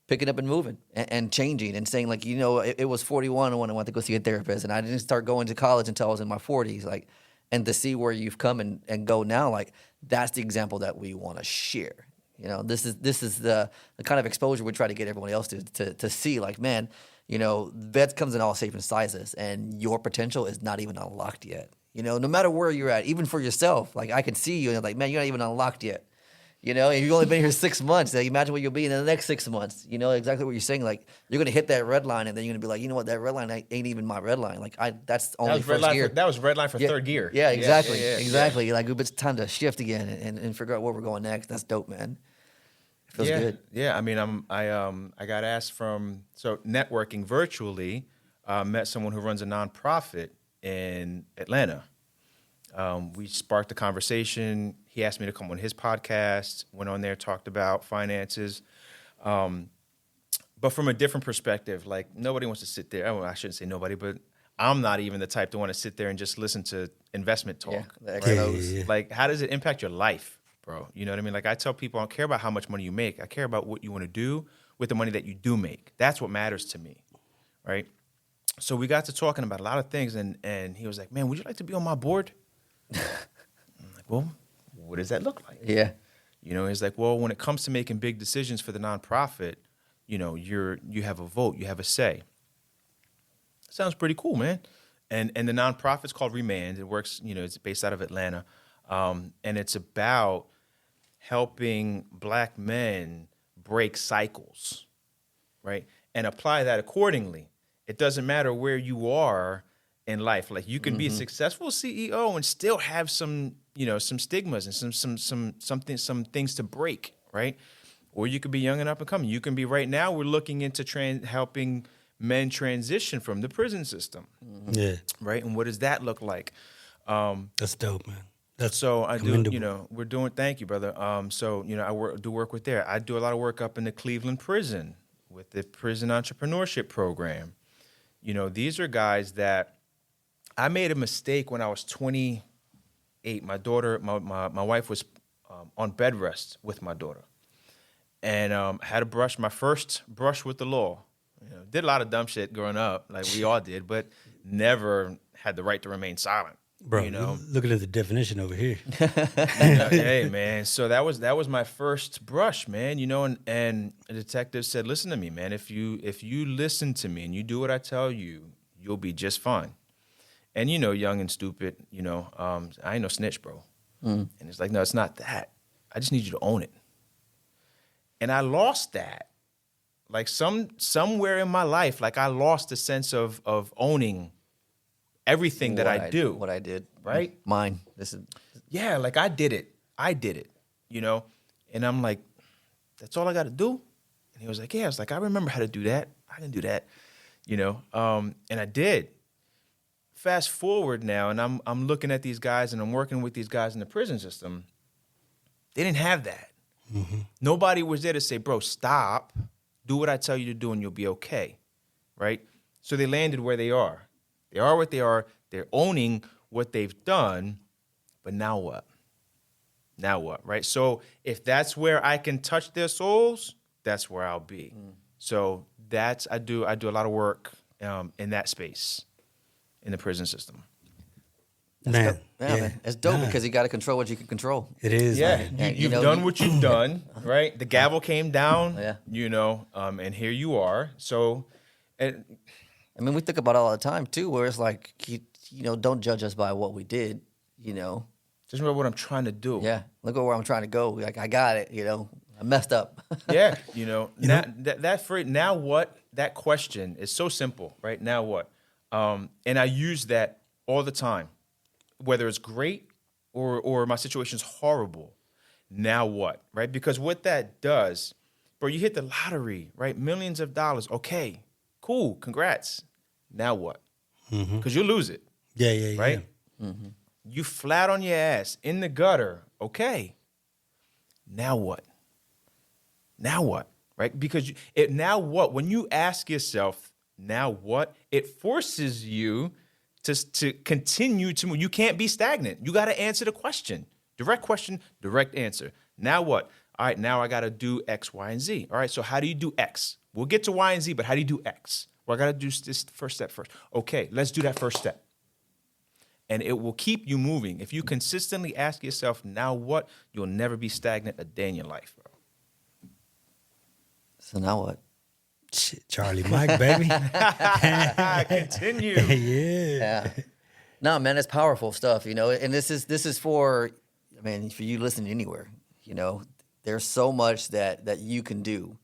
picking up and moving and changing and saying like, it was 41 when I went to go see a therapist, and I didn't start going to college until I was in my 40s. Like, and to see where you've come and go now, like that's the example that we want to share. This is the kind of exposure we try to get everyone else to see. Like, man, vets comes in all shapes and sizes, and your potential is not even unlocked yet. No matter where you're at, even for yourself, like I can see you and like, man, you're not even unlocked yet. And you've only been here 6 months. Like, imagine what you'll be in the next 6 months. Exactly what you're saying. Like, you're gonna hit that red line, and then you're gonna be like, you know what, that red line ain't even my red line. Like, that's only first gear. That was red line for third gear. Yeah, exactly, exactly. Like, it's time to shift again and figure out where we're going next. That's dope, man. It feels good. Yeah, I mean, I got asked so networking virtually. Met someone who runs a nonprofit in Atlanta. We sparked a conversation. He asked me to come on his podcast, went on there, talked about finances. But from a different perspective, like nobody wants to sit there. I shouldn't say nobody, but I'm not even the type to want to sit there and just listen to investment talk. Yeah. Like, how does it impact your life, bro? You know what I mean? Like, I tell people I don't care about how much money you make. I care about what you want to do with the money that you do make. That's what matters to me, right? So we got to talking about a lot of things, and he was like, man, would you like to be on my board? I'm like, well, what does that look like? Yeah. He's like, well, when it comes to making big decisions for the nonprofit, you have a vote, you have a say. Sounds pretty cool, man. And the nonprofit's called Remand. It works, it's based out of Atlanta. And it's about helping Black men break cycles, right? And apply that accordingly. It doesn't matter where you are in life. Like, you can be a successful CEO and still have some stigmas and some things to break, right? Or you could be young and up and coming. You can be right now. We're looking into helping men transition from the prison system. Yeah. Right. And what does that look like? That's dope, man. That's so I commendable. do. We're doing. Thank you, brother. So I do work with there. I do a lot of work up in the Cleveland prison with the prison entrepreneurship program. These are guys that I made a mistake when I was 28. My daughter, my wife was on bed rest with my daughter, and had my first brush with the law. Did a lot of dumb shit growing up, like we all did, but never had the right to remain silent. Bro, looking at the definition over here. Hey, man. So that was my first brush, man. And a detective said, "Listen to me, man. If you listen to me and you do what I tell you, you'll be just fine." And young and stupid, I ain't no snitch, bro. And it's like, no, it's not that. I just need you to own it. And I lost that. Like somewhere in my life, like I lost the sense of owning everything that I do. What I did. Right? Mine. Yeah, like I did it. And I'm like, that's all I got to do? And he was like, yeah. I was like, I remember how to do that. I can do that. And I did. fast forward now, and I'm looking at these guys, and I'm working with these guys in the prison system. They didn't have that. Nobody was there to say, bro, stop, do what I tell you to do, and you'll be okay, right? So they landed where they are. They are what they are. They're owning what they've done, but now what? Now what, right? So if that's where I can touch their souls, that's where I'll be. So I do a lot of work in that space, in the prison system. Man, Man. It's dope because you got to control what you can control. it is. Yeah, Man. you've done what you've done, right? The gavel came down, Yeah. And here you are. So, and I mean, we think about it all the time too, where it's like, don't judge us by what we did, just remember what I'm trying to do. Yeah, look at where I'm trying to go. Like, I got it, I messed up. Yeah, that phrase, now what? That question is so simple, right? Now what? And I use that all the time, whether it's great or my situation's horrible. Now what, right? Because what that does, bro, you hit the lottery, right? Millions of dollars. Okay, cool, congrats. Now what? Because you'll lose it. Yeah. Right? You flat on your ass in the gutter. Okay. Now what? Now what? Right? Because now what? When you ask yourself, now what? It forces you to continue to move. You can't be stagnant. You got to answer the question. Direct question, direct answer. Now what? All right, now I got to do X, Y, and Z. All right, so how do you do X? We'll get to Y and Z, but how do you do X? Well, I got to do this first step first. Okay, let's do that first step. And it will keep you moving. If you consistently ask yourself, now what? You'll never be stagnant a day in your life, bro. So now what? Shit, Charlie Mike, baby. Continue. Yeah. No, man, it's powerful stuff, And this is for you listening anywhere, There's so much that you can do,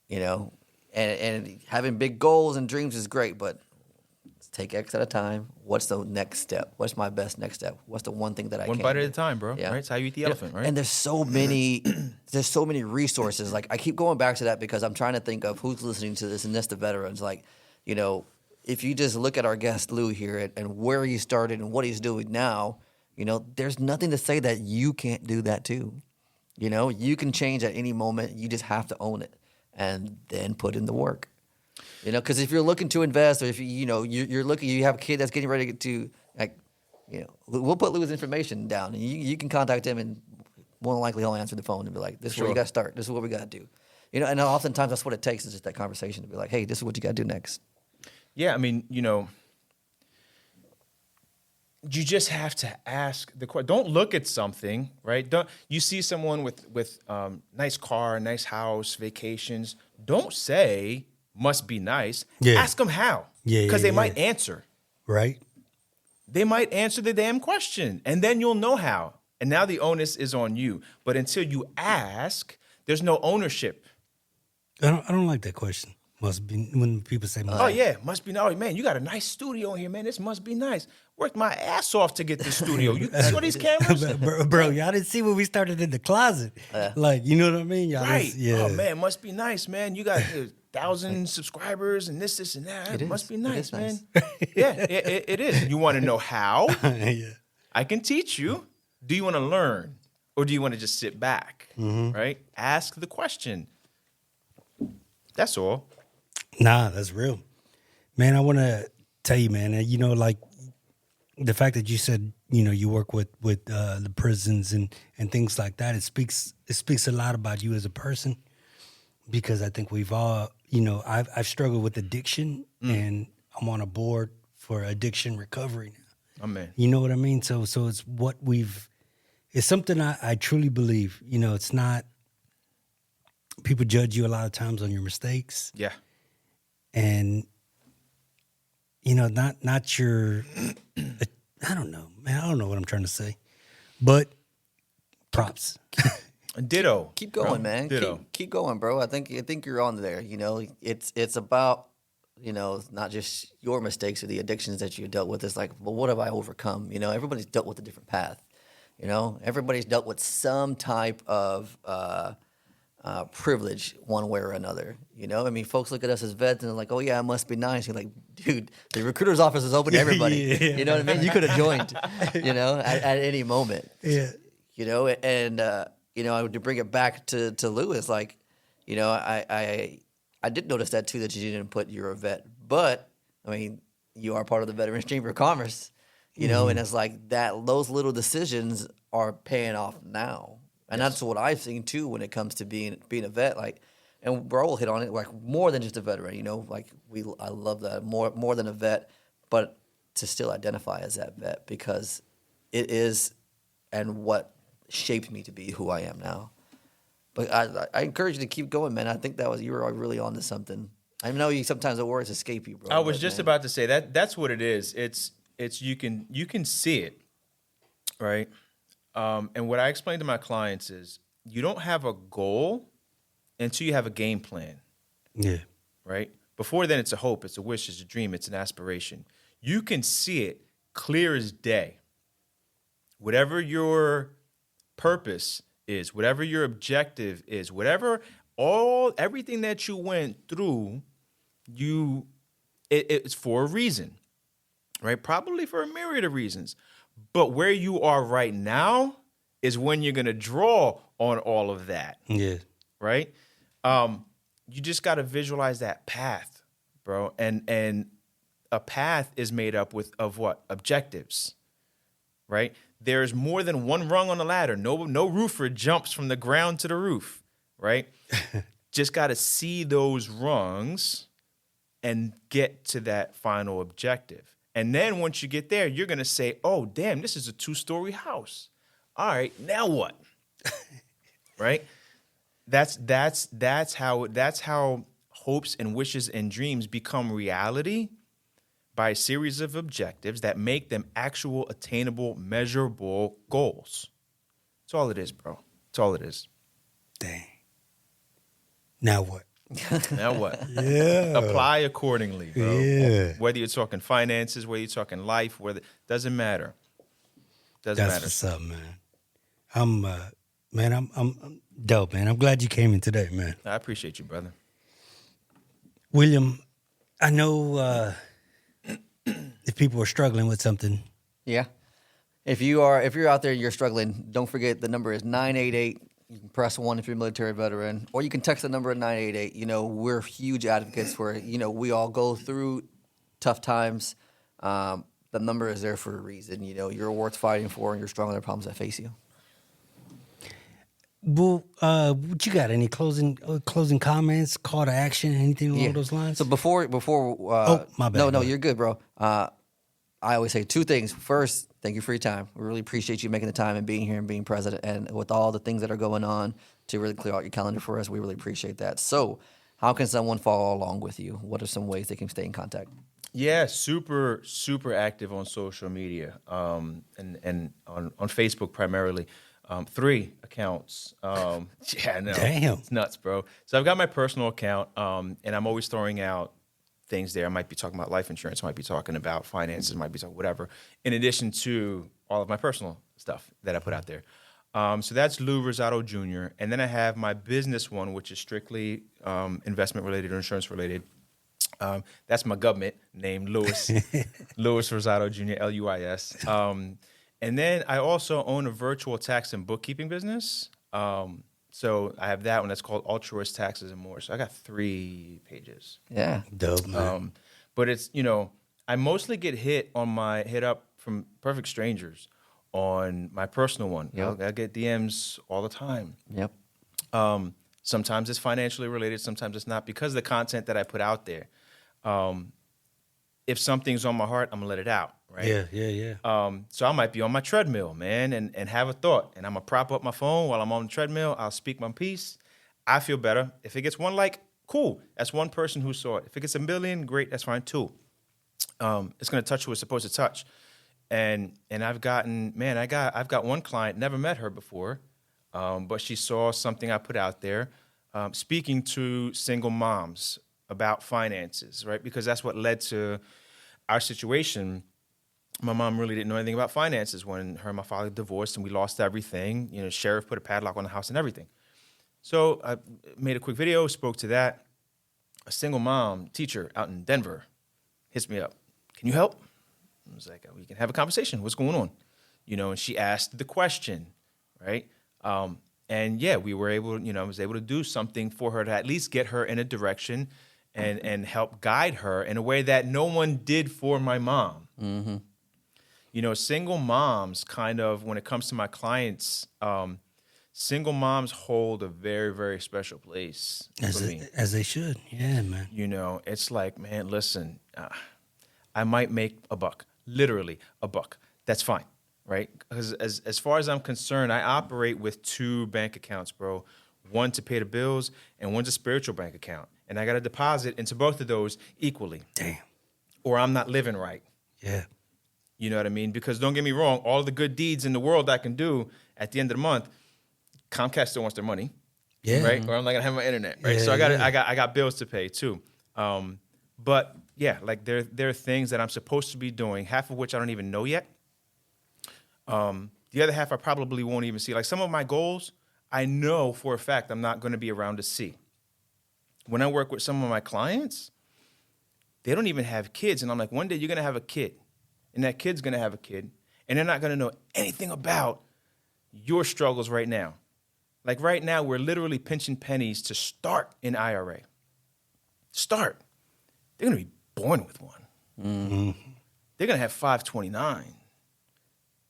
And having big goals and dreams is great, but let's take X at a time. What's the next step? What's my best next step? What's the one thing that I can One bite do? at a time, bro. Yeah. Right? It's how you eat the elephant, right? And there's so many resources. Like, I keep going back to that because I'm trying to think of who's listening to this, and that's the veterans. Like, if you just look at our guest Lou here and where he started and what he's doing now, there's nothing to say that you can't do that too. You can change at any moment. You just have to own it and then put in the work. Because if you're looking to invest, or if you're looking, you have a kid that's getting ready to we'll put Lou's information down, and you can contact him, and more than likely he'll answer the phone and be like, "This is where you got to start. This is what we got to do." And oftentimes that's what it takes, is just that conversation to be like, "Hey, this is what you got to do next." Yeah, I mean, you just have to ask the question. Don't look at something, right? You see someone with nice car, nice house, vacations. Don't say must be nice. Yeah. Ask them how. Yeah, because they yeah. might answer. Right? They might answer the damn question, and then you'll know how. And now the onus is on you. But until you ask, there's no ownership. I don't like that question. Must be, when people say must. Oh, yeah, must be nice. Oh, man, you got a nice studio here, man. This must be nice. Worked my ass off to get this studio. You see all these cameras? bro, y'all didn't see when we started in the closet. Like, you know what I mean? Y'all Right. yeah. Oh, man, must be nice, man. You got 1,000 subscribers and this and that. It must be nice, man. Yeah, it is. You want to know how? Yeah. I can teach you. Do you want to learn? Or do you want to just sit back? Right? Ask the question. That's all. Nah, that's real. Man, I want to tell you, man, like the fact that you said, you work with the prisons and things like that, it speaks a lot about you as a person, because I think we've all, I've struggled with addiction, and I'm on a board for addiction recovery now. Amen. You know what I mean? So it's it's something I truly believe. It's not, people judge you a lot of times on your mistakes. Yeah. And, not your, I don't know, man. I don't know what I'm trying to say. But props. Ditto. Keep going, man. Ditto. Keep going, bro. I think you're on there. It's about, not just your mistakes or the addictions that you dealt with. It's like, well, what have I overcome? Everybody's dealt with a different path. Everybody's dealt with some type of privilege one way or another. You know, I mean, folks look at us as vets and they're like, "Oh yeah, it must be nice." You're like, dude, the recruiter's office is open to everybody. Yeah. You know what I mean? You could have joined, you know, at any moment. Yeah. You know, and you know, to bring it back to Lewis, like, you know, I did notice that too, that you didn't put you're a vet, but I mean, you are part of the Veterans Chamber of Commerce, you know, and it's like that. Those little decisions are paying off now, and that's what I've seen too when it comes to being a vet. Like, and Bro will hit on it, like more than just a veteran, you know, like I love that more than a vet, but to still identify as that vet because it is, and what shaped me to be who I am now. But I encourage you to keep going, man. I think you were really onto something. I know sometimes the words escape you, bro. I was just about to say that's what it is. It's you can see it, right? And what I explain to my clients is you don't have a goal until you have a game plan. Yeah. Right? Before then, it's a hope, it's a wish, it's a dream, it's an aspiration. You can see it clear as day. Whatever your purpose is, whatever your objective is, everything that you went through, it's for a reason, right? Probably for a myriad of reasons. But where you are right now is when you're going to draw on all of that. Yeah. Right? You just got to visualize that path, bro. And a path is made up of what? Objectives, right? There's more than one rung on the ladder. No roofer jumps from the ground to the roof, right? Just got to see those rungs and get to that final objective. And then once you get there, you're going to say, oh, damn, this is a 2-story house. All right, now what? Right? That's how hopes and wishes and dreams become reality, by a series of objectives that make them actual, attainable, measurable goals. That's all it is, bro. That's all it is. Dang. Now what? Now what? Yeah. Apply accordingly, bro. Yeah. Whether you're talking finances, whether you're talking life, doesn't matter. Doesn't That's matter. what's up, man. I'm dope, man. I'm glad you came in today, man. I appreciate you, brother. William, I know if people are struggling with something. Yeah. If you're out there and you're struggling, don't forget the number is 988. You can press 1 if you're a military veteran, or you can text the number at 988. You know, we're huge advocates for it. You know, we all go through tough times. The number is there for a reason. You know, you're worth fighting for, and you're strong on the problems that face you. Well, what you got? Any closing comments, call to action, anything along those lines? So before my bad. No, you're good, bro. I always say 2 things. First, thank you for your time. We really appreciate you making the time and being here and being present, and with all the things that are going on to really clear out your calendar for us. We really appreciate that. So, how can someone follow along with you? What are some ways they can stay in contact? Yeah, super, super active on social media, and on Facebook primarily. 3 accounts. Yeah, no, Damn. it's nuts, bro. So I've got my personal account, and I'm always throwing out things there. I might be talking about life insurance, I might be talking about finances, might be talking whatever, in addition to all of my personal stuff that I put out there. So that's Lou Rosado Jr. And then I have my business one, which is strictly investment related or insurance related. That's my government name, Louis Rosado Jr., Luis. And then I also own a virtual tax and bookkeeping business. So I have that one that's called Altruist Taxes and More. So I got 3 pages. Yeah. Dope, man. But it's, I mostly get hit up from perfect strangers on my personal one. Yep. I get DMs all the time. Yep. Sometimes it's financially related, sometimes it's not, because of the content that I put out there. If something's on my heart, I'm gonna let it out, right? Yeah. So I might be on my treadmill, man, and have a thought, and I'm gonna prop up my phone while I'm on the treadmill. I'll speak my piece. I feel better. If it gets 1 like, cool. That's 1 person who saw it. If it gets 1 million, great. That's fine too. It's gonna touch who it's supposed to touch. And I've got 1 client, never met her before, but she saw something I put out there, speaking to single moms about finances, right? Because that's what led to our situation. My mom really didn't know anything about finances when her and my father divorced and we lost everything. Sheriff put a padlock on the house and everything. So I made a quick video, spoke to that. A single mom teacher out in Denver hits me up. Can you help? I was like, we can have a conversation. What's going on? And she asked the question, right? And yeah, we were able, I was able to do something for her to at least get her in a direction and help guide her in a way that no one did for my mom. Mm-hmm. Single moms kind of, when it comes to my clients, single moms hold a very, very special place for me. As they should. Yeah, man. It's like, man, listen, I might make a buck, literally a buck. That's fine, right? Because as far as I'm concerned, I operate with 2 bank accounts, bro. One to pay the bills and one's a spiritual bank account. And I got to deposit into both of those equally. Damn. Or I'm not living right. Yeah. You know what I mean? Because don't get me wrong, all the good deeds in the world I can do at the end of the month, Comcast still wants their money, right? Or I'm not gonna have my internet, right? So I got bills to pay too. But yeah, like there are things that I'm supposed to be doing, half of which I don't even know yet. The other half I probably won't even see. Like some of my goals, I know for a fact I'm not going to be around to see. When I work with some of my clients, they don't even have kids, and I'm like, one day you're gonna have a kid, and that kid's gonna have a kid, and they're not gonna know anything about your struggles right now. Like right now, we're literally pinching pennies to start an IRA. Start. They're going to be born with one. Mm-hmm. They're going to have 529.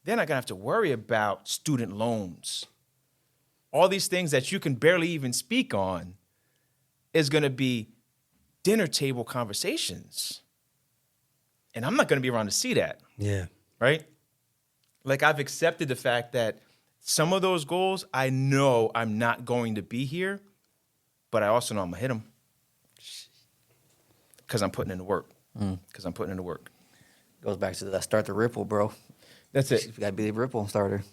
They're not going to have to worry about student loans. All these things that you can barely even speak on is going to be dinner table conversations. And I'm not going to be around to see that. Yeah. Right? Like I've accepted the fact that some of those goals, I know I'm not going to be here, but I also know I'm going to hit them because I'm putting in the work. Because I'm putting in the work. Goes back to that start the ripple, bro. That's it. You got to be the ripple starter.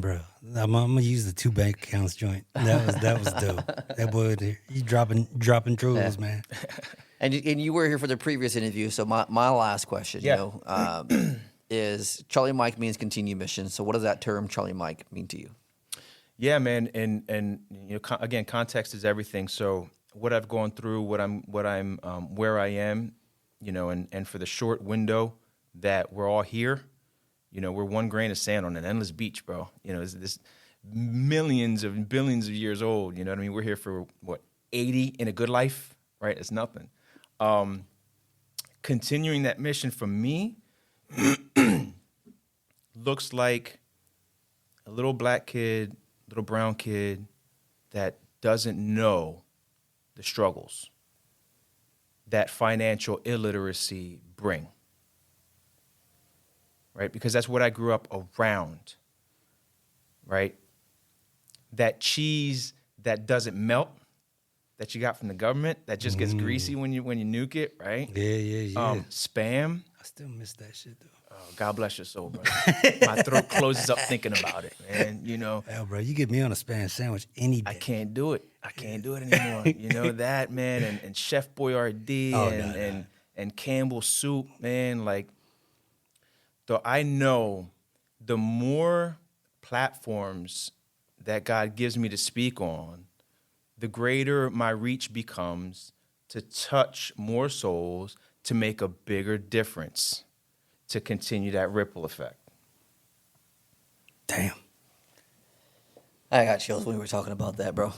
Bro, I'm gonna use the 2 bank accounts joint. That was dope. That boy, he dropping jewels, man. And you were here for the previous interview, so my last question, is Charlie Mike means continue mission. So what does that term Charlie Mike mean to you? Yeah, man, and again, context is everything. So what I've gone through, what I'm where I am, and for the short window that we're all here, we're one grain of sand on an endless beach, bro. This millions of billions of years old. You know what I mean? We're here for 80 in a good life, right? It's nothing. Continuing that mission for me looks like a little black kid, little brown kid that doesn't know the struggles that financial illiteracy bring, right? Because that's what I grew up around, right? That cheese that doesn't melt that you got from the government that just gets greasy when you nuke it, right? Yeah. Spam. I still miss that shit though. Oh, God bless your soul, bro. My throat closes up thinking about it, man. Hell, bro, you get me on a Spanish sandwich any day. I can't do it. I can't do it anymore. That, man, and Chef Boyardee and Campbell soup, man. Like, though I know the more platforms that God gives me to speak on, the greater my reach becomes to touch more souls, to make a bigger difference, to continue that ripple effect. Damn. I got chills when we were talking about that, bro.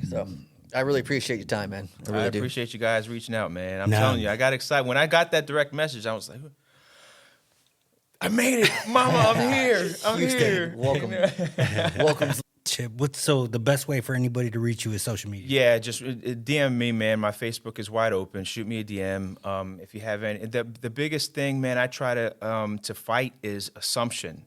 So I really appreciate your time, man. I really do. Appreciate you guys reaching out, man. I'm telling you, I got excited. When I got that direct message, I was like, I made it. Mama, I'm here. I'm here. Welcome. Welcome. So the best way for anybody to reach you is social media? Yeah, just DM me, man. My Facebook is wide open. Shoot me a DM if you have any. The biggest thing, man, I try to fight is assumption.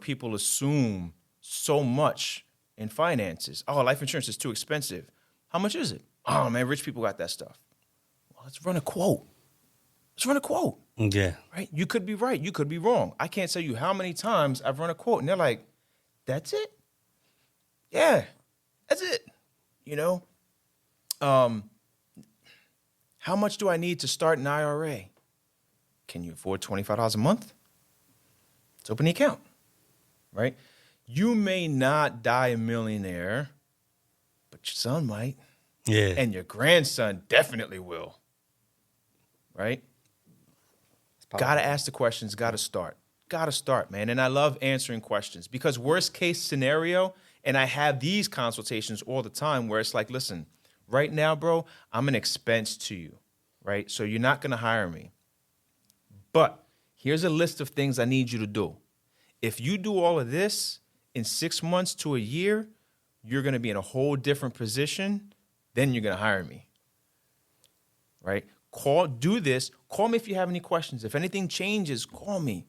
People assume so much in finances. Oh, life insurance is too expensive. How much is it? Oh, man, rich people got that stuff. Well, let's run a quote. Yeah. Right? You could be right. You could be wrong. I can't tell you how many times I've run a quote, and they're like, that's it? Yeah, that's it. How much do I need to start an IRA? Can you afford $25 a month? Let's open the account, right? You may not die a millionaire, but but your son might. Yeah. And your grandson definitely will. Right? Got to ask the questions, got to start. Got to start, man. And I love answering questions because worst case scenario, and I have these consultations all the time where it's like, listen, right now, bro, I'm an expense to you, right? So you're not going to hire me. But here's a list of things I need you to do. If you do all of this in 6 months to a year, you're going to be in a whole different position. Then you're going to hire me, right? Do this. Call me if you have any questions. If anything changes, call me.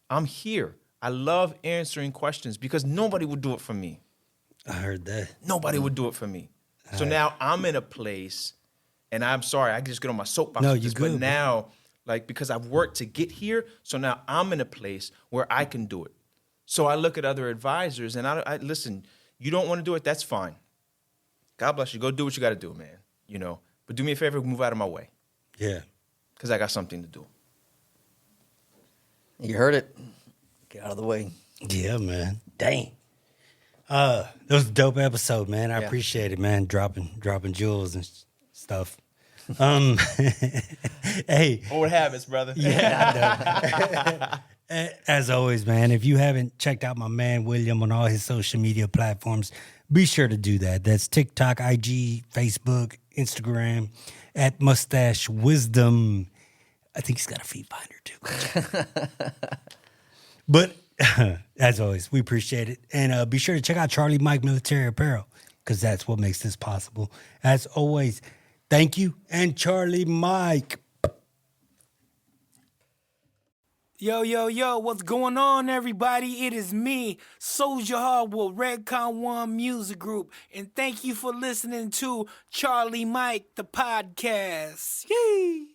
I'm here. I love answering questions because nobody would do it for me. I heard that. Nobody would do it for me. So now I'm in a place, and I'm sorry, I can just get on my soapbox. No, with you this, good, but now, like, because I've worked to get here, so now I'm in a place where I can do it. So I look at other advisors, and I listen, you don't want to do it, that's fine. God bless you. Go do what you got to do, man. You know, but do me a favor, move out of my way. Yeah. Because I got something to do. You heard it. Get out of the way. Yeah, man. Dang. That was a dope episode, man. I Yeah. appreciate it, man. Dropping jewels and stuff. Hey. Old habits, brother. Yeah, I know. As always, man, if you haven't checked out my man William on all his social media platforms, be sure to do that. That's TikTok, IG, Facebook, Instagram, at Mustache Wisdom. I think he's got a feed finder too. But as always, we appreciate it. And be sure to check out Charlie Mike Military Apparel because that's what makes this possible. As always, thank you. And Charlie Mike. Yo, what's going on, everybody? It is me, Soldier Hardwood, Redcon One Music Group, and thank you for listening to Charlie Mike, the podcast. Yay!